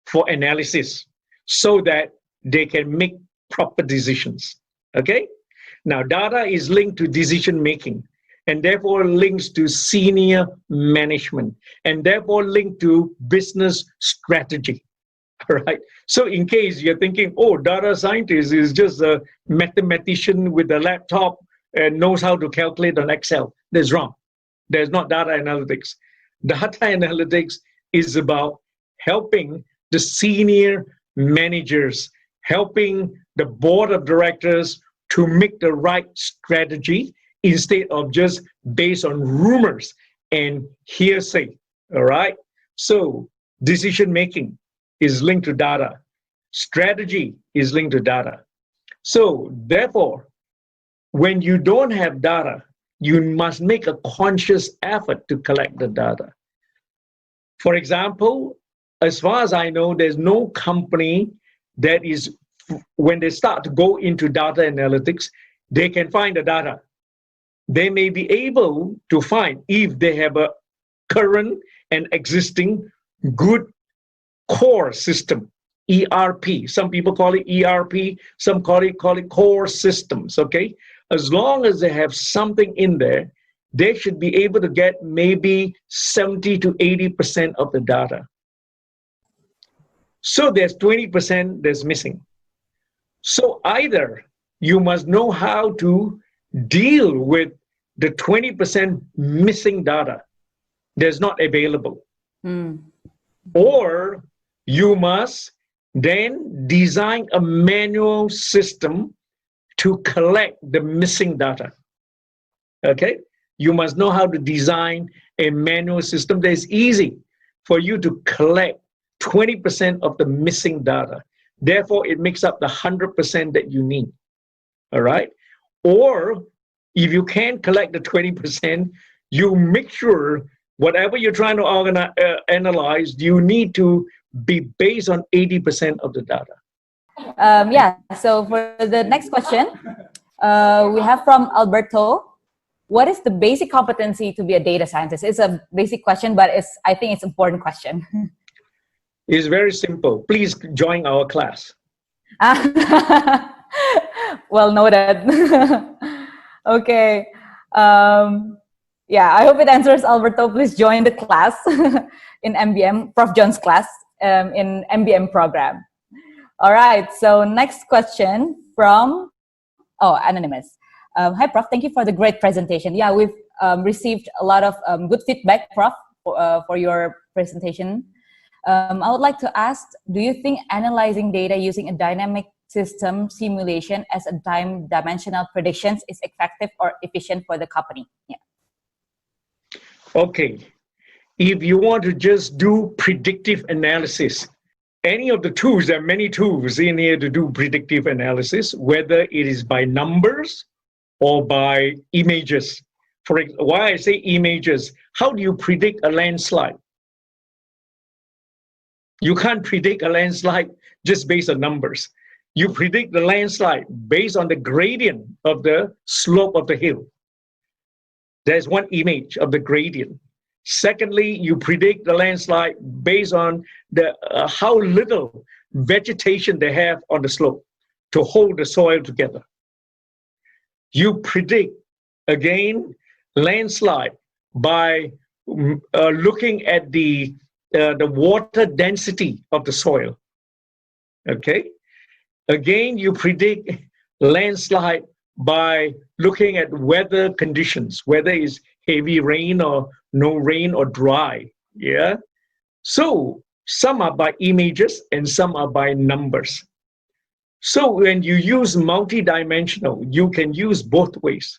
for analysis so that they can make proper decisions. Okay? Now, data is linked to decision making and therefore links to senior management and therefore linked to business strategy. All right. So in case you're thinking, oh, data scientist is just a mathematician with a laptop and knows how to calculate on Excel. That's wrong. There's not data analytics. Data analytics is about helping the senior managers, helping the board of directors to make the right strategy instead of just based on rumors and hearsay. All right. So decision making is linked to data. Strategy is linked to data. So therefore, when you don't have data, you must make a conscious effort to collect the data. For example, as far as I know, there's no company that is, when they start to go into data analytics, they can find the data. They may be able to find if they have a current and existing good core system, ERP. Some people call it ERP, some call it core systems, okay? As long as they have something in there, they should be able to get maybe 70 to 80% of the data. So there's 20% that's missing. So either you must know how to deal with the 20% missing data that's not available. Or you must then design a manual system to collect the missing data. Okay? You must know how to design a manual system that is easy for you to collect 20% of the missing data. Therefore, it makes up the 100% that you need. All right? Or if you can't collect the 20%, you make sure whatever you're trying to analyze, you need to be based on 80% of the data. Yeah, so for the next question, we have from Alberto. What is the basic competency to be a data scientist? It's a basic question, but I think it's an important question. It's very simple. Please join our class. Well noted. Okay. Yeah, I hope it answers, Alberto. Please join the class in MBM, Prof. John's class in MBM program. All right. So next question from, Anonymous. Hi, Prof. Thank you for the great presentation. Yeah, we've received a lot of good feedback, Prof, for your presentation. I would like to ask, do you think analyzing data using a dynamic system simulation as a time-dimensional predictions is effective or efficient for the company? Yeah. Okay, if you want to just do predictive analysis, any of the tools, there are many tools in here to do predictive analysis, whether it is by numbers or by images. Why I say images, how do you predict a landslide? You can't predict a landslide just based on numbers. You predict the landslide based on the gradient of the slope of the hill. There's one image of the gradient. Secondly, you predict the landslide based on the how little vegetation they have on the slope to hold the soil together. You predict, again, landslide by looking at the water density of the soil. Okay? Again, you predict landslide by looking at weather conditions, whether it's heavy rain or no rain or dry. Yeah. So some are by images and some are by numbers. So when you use multidimensional, you can use both ways,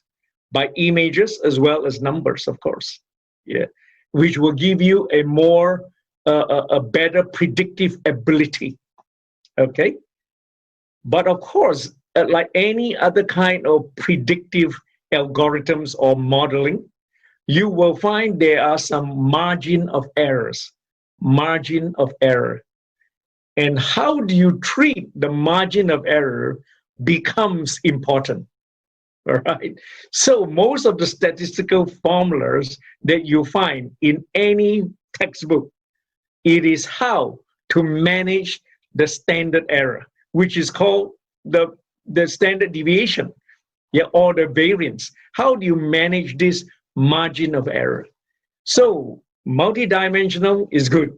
by images as well as numbers, of course. Yeah, which will give you a more a better predictive ability. Okay. But of course, like any other kind of predictive algorithms or modeling, you will find there are some margin of errors. Margin of error. And how do you treat the margin of error becomes important. All right. So most of the statistical formulas that you find in any textbook, it is how to manage the standard error, which is called the standard deviation, yeah, or the variance. How do you manage this margin of error? So multidimensional is good,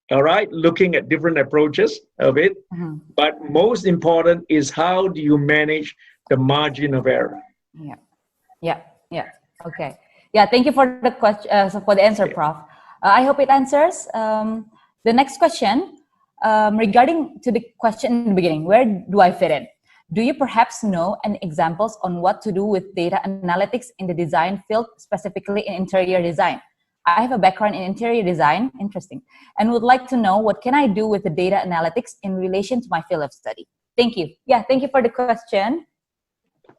all right, looking at different approaches of it. Mm-hmm. But most important is how do you manage the margin of error? Yeah. Okay. Yeah, thank you for the question, for the answer, Prof. I hope it answers. The next question, regarding to the question in the beginning, where do I fit in? Do you perhaps know any examples on what to do with data analytics in the design field, specifically in interior design? I have a background in interior design, interesting, and would like to know what can I do with the data analytics in relation to my field of study? Thank you. Yeah, thank you for the question.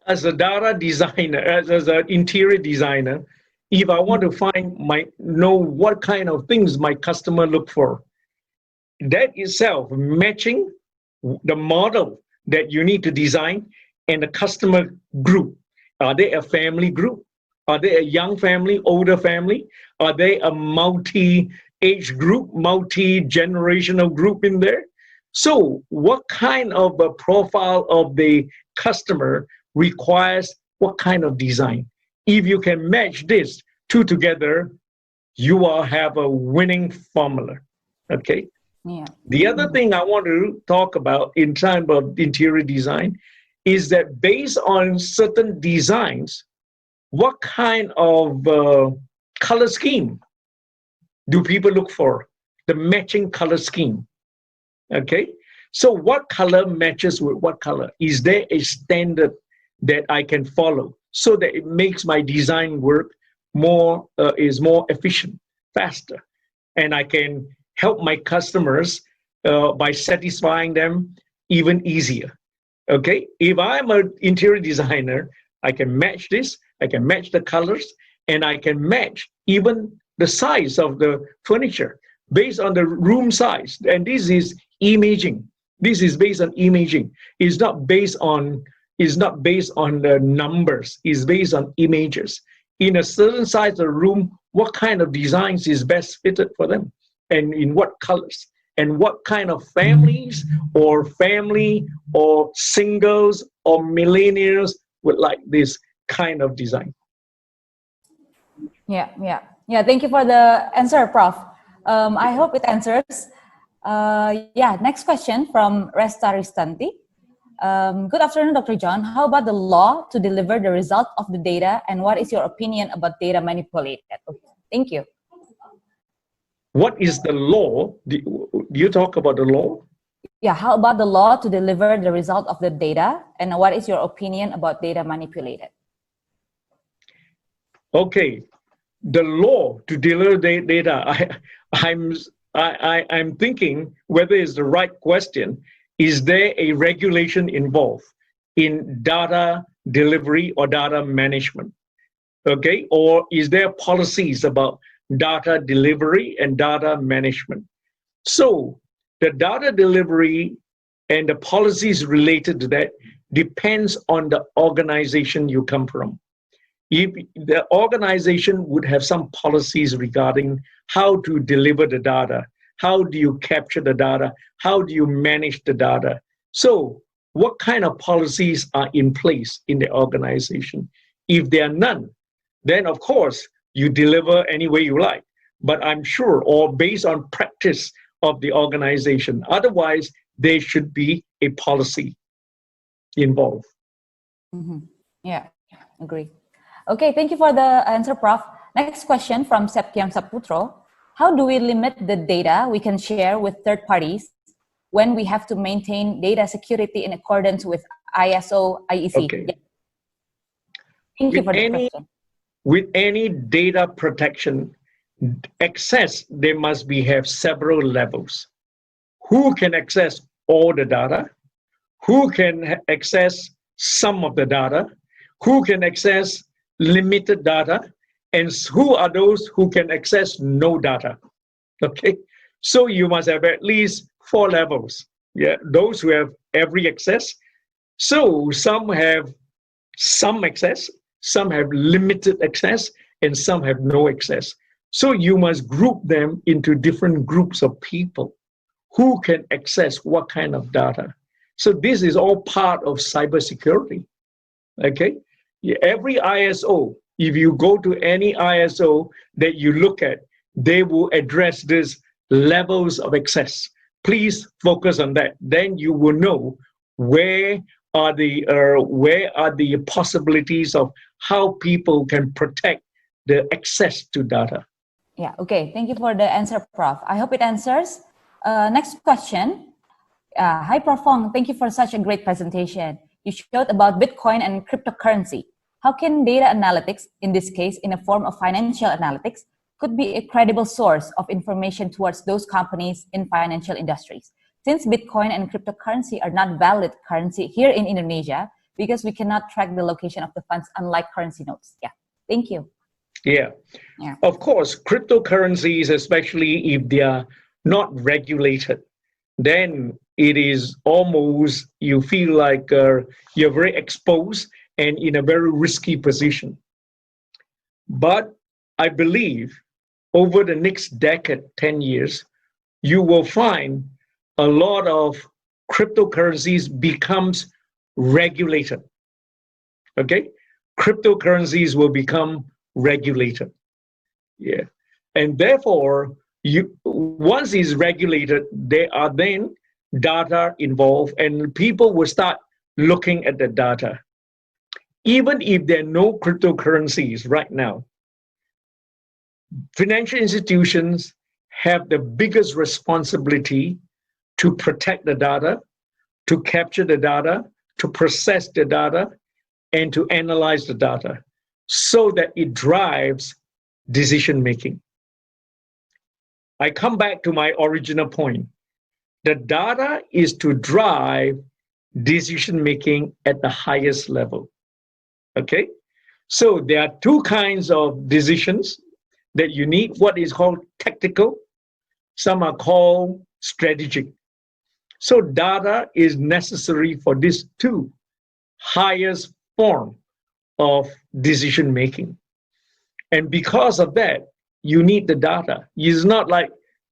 As a data designer, as an interior designer, if I want to know what kind of things my customer look for, that itself matching the model that you need to design and the customer group. Are they a family group? Are they a young family, older family? Are they a multi-age group, multi-generational group in there? So what kind of a profile of the customer requires what kind of design? If you can match this two together, you will have a winning formula. Okay. Yeah. The other thing I want to talk about in terms of interior design is that based on certain designs, what kind of color scheme do people look for? The matching color scheme. Okay. So what color matches with what color? Is there a standard that I can follow so that it makes my design work more efficient, faster, and I can help my customers by satisfying them even easier. Okay, if I'm an interior designer, I can match this, I can match the colors, and I can match even the size of the furniture based on the room size. And this is imaging. This is based on imaging. It's not based on the numbers. It's based on images. In a certain size of room, what kind of designs is best fitted for them, and in what colors, and what kind of families or singles or millennials would like this kind of design. Yeah. Thank you for the answer, Prof. I hope it answers. Next question from Resta Ristanti. Good afternoon, Dr. John. How about the law to deliver the result of the data, and what is your opinion about data manipulated? Okay, thank you. What is the law? Do you talk about the law? Yeah, how about the law to deliver the result of the data? And what is your opinion about data manipulated? Okay, the law to deliver the data. I'm thinking whether it's the right question. Is there a regulation involved in data delivery or data management? Okay, or is there policies about data delivery and data management? So the data delivery and the policies related to that depends on the organization you come from. If the organization would have some policies regarding how to deliver the data, how do you capture the data, how do you manage the data? So what kind of policies are in place in the organization? If there are none, then of course you deliver any way you like. But I'm sure, or based on practice of the organization, otherwise there should be a policy involved. Mm-hmm. Yeah, agree. Okay, thank you for the answer, Prof. Next question from Septiam Saputro. How do we limit the data we can share with third parties when we have to maintain data security in accordance with ISO IEC? Okay. Yeah. Thank you With for the question. with any data protection access, there must have several levels. Who can access all the data? Who can access some of the data? Who can access limited data? And who are those who can access no data? Okay, so you must have at least 4 levels. Yeah, those who have every access. So some have some access, some have limited access, and some have no access. So you must group them into different groups of people who can access what kind of data. So this is all part of cybersecurity. Okay, every ISO, if you go to any ISO that you look at, they will address these levels of access. Please focus on that. Then you will know where are the possibilities of how people can protect the access to data. Yeah, okay. Thank you for the answer, Prof. I hope it answers. Next question. Hi, Prof. Fong. Thank you for such a great presentation. You showed about Bitcoin and cryptocurrency. How can data analytics, in this case, in a form of financial analytics, could be a credible source of information towards those companies in financial industries? Since Bitcoin and cryptocurrency are not valid currency here in Indonesia, because we cannot track the location of the funds unlike currency notes. Yeah, thank you. Yeah. Of course, cryptocurrencies, especially if they are not regulated, then it is almost, you feel like you're very exposed and in a very risky position. But I believe over the next decade, 10 years, you will find a lot of cryptocurrencies becomes regulated. Okay? Cryptocurrencies will become regulated. Yeah. And therefore, once it's regulated, there are then data involved, and people will start looking at the data. Even if there are no cryptocurrencies right now, financial institutions have the biggest responsibility to protect the data, to capture the data, to process the data, and to analyze the data so that it drives decision making. I come back to my original point. The data is to drive decision making at the highest level. Okay? So there are 2 kinds of decisions that you need. What is called tactical, some are called strategic. So data is necessary for these 2 highest form of decision making. And because of that, you need the data. It's not like,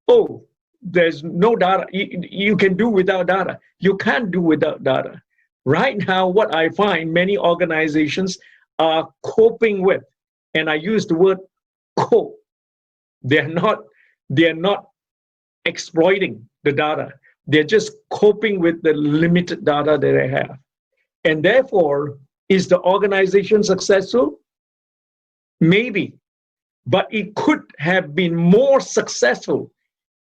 oh, there's no data. You can do without data. You can't do without data. Right now, what I find many organizations are coping with, and I use the word cope. They're not exploiting the data. They're just coping with the limited data that they have. And therefore, is the organization successful? Maybe. but it could have been more successful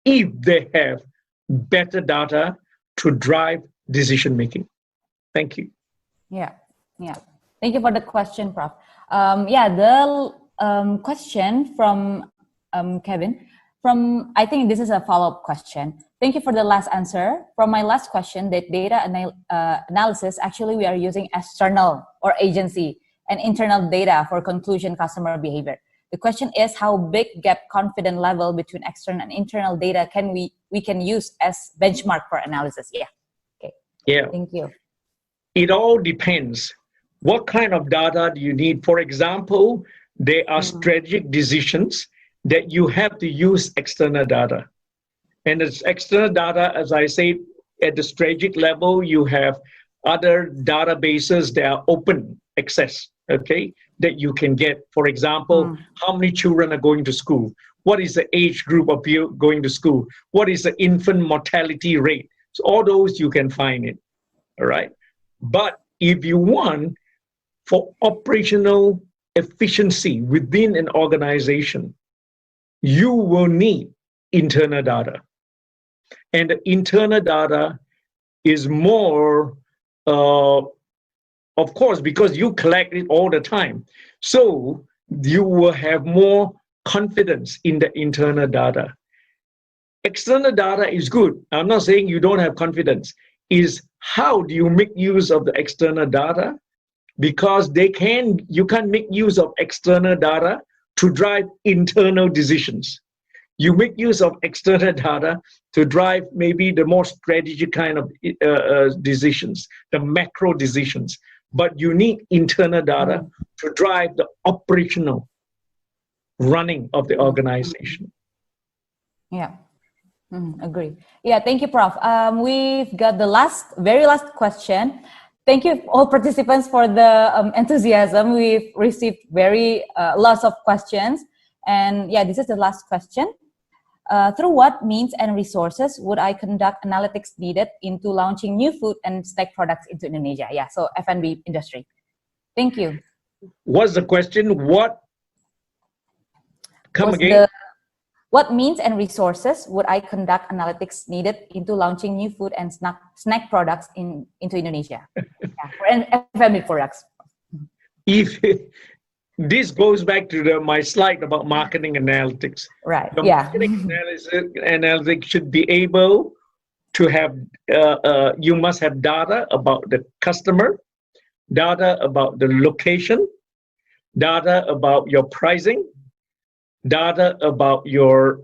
if they have better data to drive decision making. Thank you. Yeah, yeah. Thank you for the question, Prof. The question from Kevin, I think this is a follow-up question. Thank you for the last answer. From my last question, that data analysis, actually we are using external or agency and internal data for conclusion customer behavior. The question is, how big gap confidence level between external and internal data can we can use as benchmark for analysis? Yeah. Okay. Yeah. Thank you. It all depends. What kind of data do you need? For example, there are strategic decisions that you have to use external data. And as external data, as I say, at the strategic level, you have other databases that are open access, okay, that you can get. For example, how many children are going to school? What is the age group of people going to school? What is the infant mortality rate? So all those you can find it, all right? But if you want for operational efficiency within an organization, you will need internal data. And the internal data is more, of course, because you collect it all the time. So you will have more confidence in the internal data. External data is good. I'm not saying you don't have confidence. Is how do you make use of the external data? Because you can make use of external data to drive internal decisions. You make use of external data to drive maybe the more strategic kind of decisions, the macro decisions. But you need internal data to drive the operational running of the organization. Yeah. Agree. Yeah, thank you, Prof. We've got the very last question. Thank you all participants for the enthusiasm. We've received lots of questions. And yeah, this is the last question. Through what means and resources would I conduct analytics needed into launching new food and snack products into Indonesia? Yeah, so F&B industry. Thank you. What's the question? Come again? What means and resources would I conduct analytics needed into launching new food and snack products into Indonesia? Yeah, for F&B products. If this goes back to my slide about marketing analytics. Right. The marketing analytics should be able to have. You must have data about the customer, data about the location, data about your pricing, data about your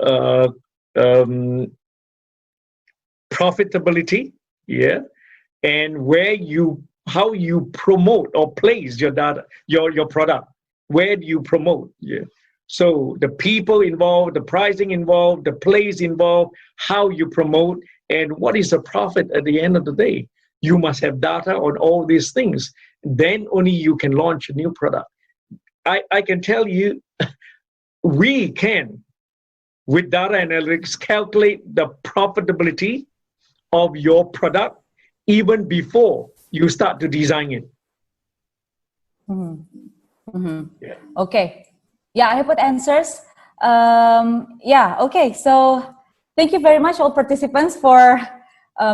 profitability, yeah, and how you promote or place your data, your product. Where do you promote? Yeah. So the people involved, the pricing involved, the place involved, how you promote, and what is the profit at the end of the day. You must have data on all these things. Then only you can launch a new product. I can tell you, we can, with data analytics, calculate the profitability of your product even before you start to design it. Yeah. Okay. Yeah, I hope it answers. Yeah, okay. So thank you very much all participants for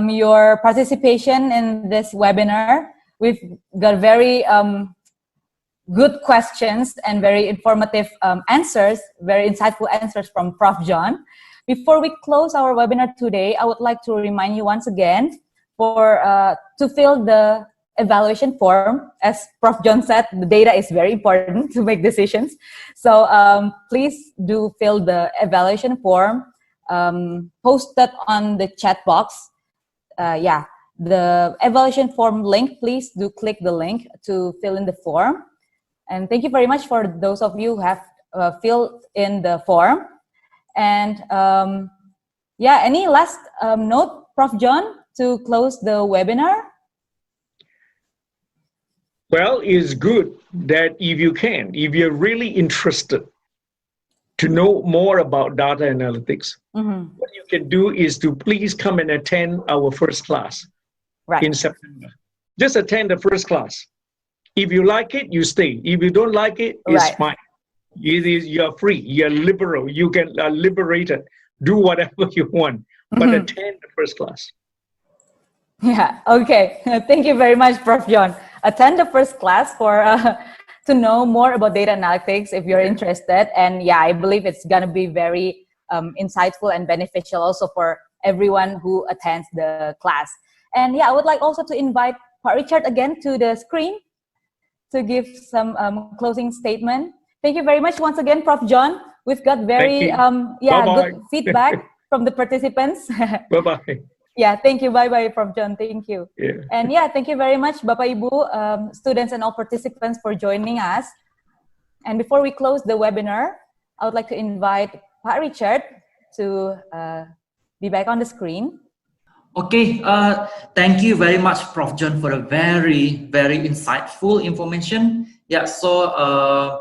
your participation in this webinar. We've got very good questions and very informative answers, very insightful answers from Prof. John. Before we close our webinar today, I would like to remind you once again to fill the evaluation form. As Prof. John said, the data is very important to make decisions. So please do fill the evaluation form, post that on the chat box. Yeah, the evaluation form link, please do click the link to fill in the form. And thank you very much for those of you who have filled in the form. And yeah, any last note, Prof. John, to close the webinar? Well, it's good that if you're really interested to know more about data analytics, what you can do is to please come and attend our first class in September. Just attend the first class. If you like it, you stay. If you don't like it, it's fine. You're free, you're liberal, you can liberated, do whatever you want, but attend the first class. Yeah, okay. Thank you very much, Prof. John. Attend the first class for to know more about data analytics if you're interested. And yeah, I believe it's going to be very insightful and beneficial also for everyone who attends the class. And yeah, I would like also to invite Pak Richard again to the screen to give some closing statement. Thank you very much once again, Prof. John. We've got very good feedback from the participants. Bye-bye. Yeah, thank you. Bye-bye, Prof. John. Thank you. Yeah. And yeah, thank you very much, Bapak Ibu, students and all participants for joining us. And before we close the webinar, I would like to invite Pak Richard to be back on the screen. Okay, thank you very much, Prof. John, for a very, very insightful information. Yeah, so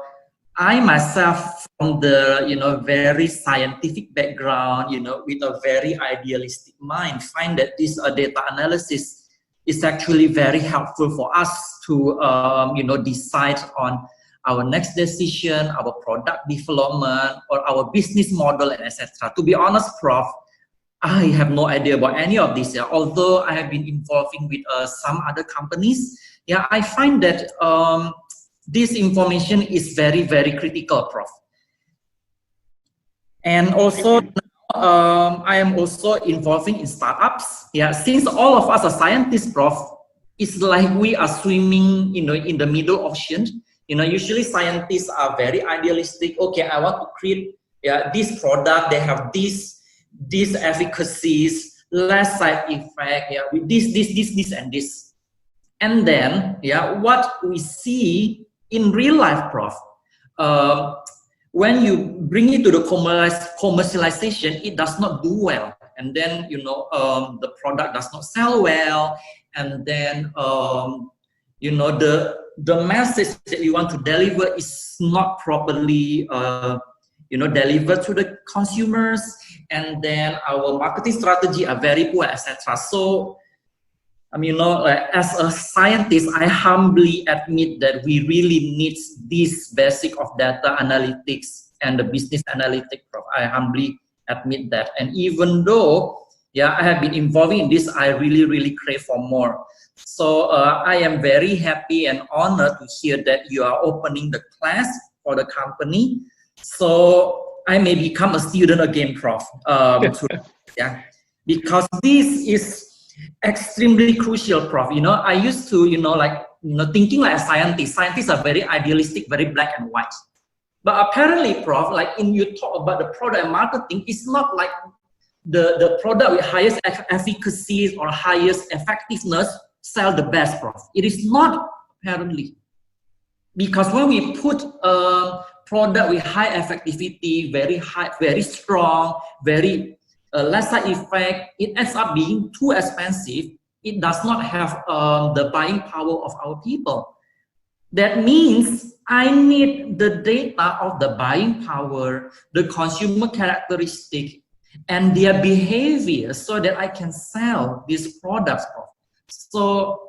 I myself, from the very scientific background, with a very idealistic mind, find that this data analysis is actually very helpful for us to decide on our next decision, our product development, or our business model, and etc. To be honest, Prof, I have no idea about any of this. Yeah. Although I have been involving with some other companies, yeah, I find that this information is very, very critical, Prof. And also, I am also involving in startups. Yeah, since all of us are scientists, Prof, it's like we are swimming, in the middle ocean. Usually scientists are very idealistic. Okay, I want to create this product. They have these efficacies, less side effect. Yeah, with this, and this. And then, yeah, what we see in real life, Prof, when you bring it to the commercialization, it does not do well. And then, the product does not sell well. And then, the message that we want to deliver is not properly, delivered to the consumers. And then our marketing strategy are very poor, etc. So, as a scientist, I humbly admit that we really need this basic of data analytics and the business analytics, Prof. I humbly admit that. And even though, yeah, I have been involved in this, I really, really crave for more. So I am very happy and honored to hear that you are opening the class for the company. So I may become a student again, Prof. Yeah, because this is extremely crucial, Prof. I used to, thinking like a scientist. Scientists are very idealistic, very black and white. But apparently, Prof, like you talk about the product and marketing, it's not like the product with highest efficacy or highest effectiveness sell the best, Prof. It is not, apparently. Because when we put a product with high effectivity, very high, very strong, very less side effect, it ends up being too expensive. It does not have the buying power of our people. That means I need the data of the buying power, the consumer characteristic, and their behavior so that I can sell these products, Prof. So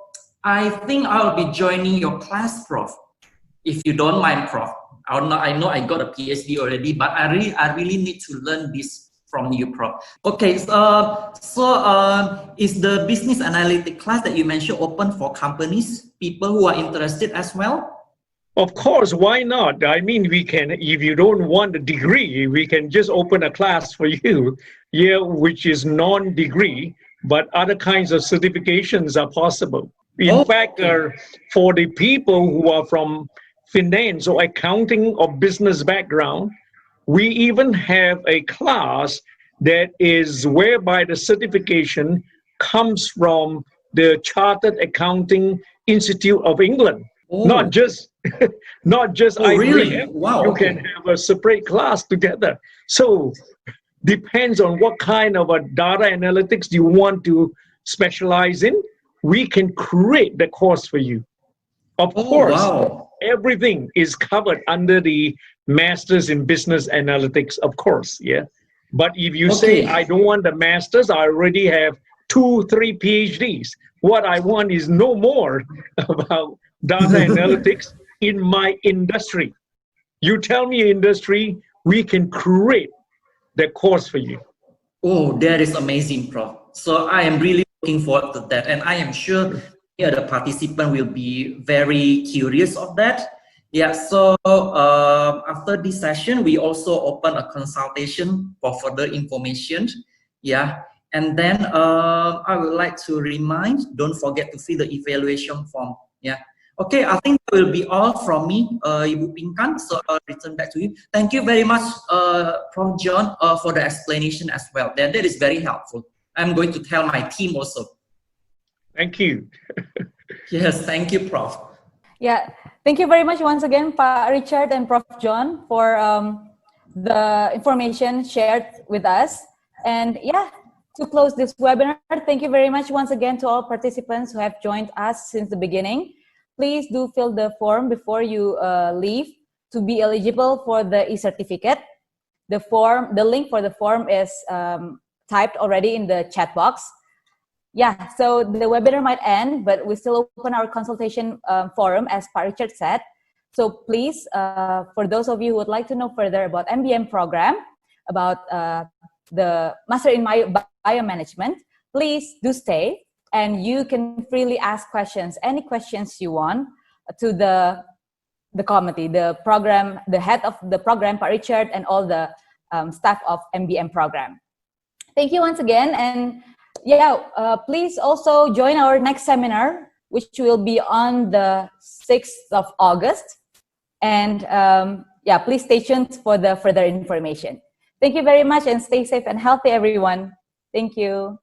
I think I'll be joining your class, Prof, if you don't mind, Prof. I know I got a PhD already, but I really need to learn this from you, Prof. Okay, is the business analytic class that you mentioned open for companies, people who are interested as well? Of course, why not? I mean, we can, if you don't want a degree, we can just open a class for you here, which is non-degree, but other kinds of certifications are possible. In fact, for the people who are from finance or accounting or business background, we even have a class that is whereby the certification comes from the Chartered Accounting Institute of England. Not just IBM. Really? Wow. You can have a separate class together. So depends on what kind of a data analytics you want to specialize in. We can create the course for you. Of course, everything is covered under the Masters in Business Analytics, of course, yeah. But if you say, I don't want the Masters, I already have 2-3 PhDs. What I want is no more about data analytics in my industry. You tell me your industry, we can create that course for you. Oh, that is amazing, Prof. So I am really looking forward to that, and I am sure the participant will be very curious of that. Yeah. So after this session, we also open a consultation for further information. Yeah. And then I would like to remind, don't forget to fill the evaluation form. Yeah. Okay, I think that will be all from me, Ibu Pinkan. So I'll return back to you. Thank you very much, Prof. John, for the explanation as well. That is very helpful. I'm going to tell my team also. Thank you. Yes, thank you, Prof. Yeah, thank you very much once again, Pa Richard and Prof. John, for the information shared with us. And yeah, to close this webinar, thank you very much once again to all participants who have joined us since the beginning. Please do fill the form before you leave to be eligible for the e-certificate. The link for the form is typed already in the chat box. Yeah, so the webinar might end, but we still open our consultation forum, as Pa Richard said. So please, for those of you who would like to know further about MBM program, about the Master in Biomanagement, please do stay, and you can freely ask questions, any questions you want, to the committee, the program, the head of the program, Pa Richard, and all the staff of MBM program. Thank you once again, and yeah, please also join our next seminar, which will be on the 6th of August. And yeah, please stay tuned for the further information. Thank you very much, and stay safe and healthy, everyone. Thank you.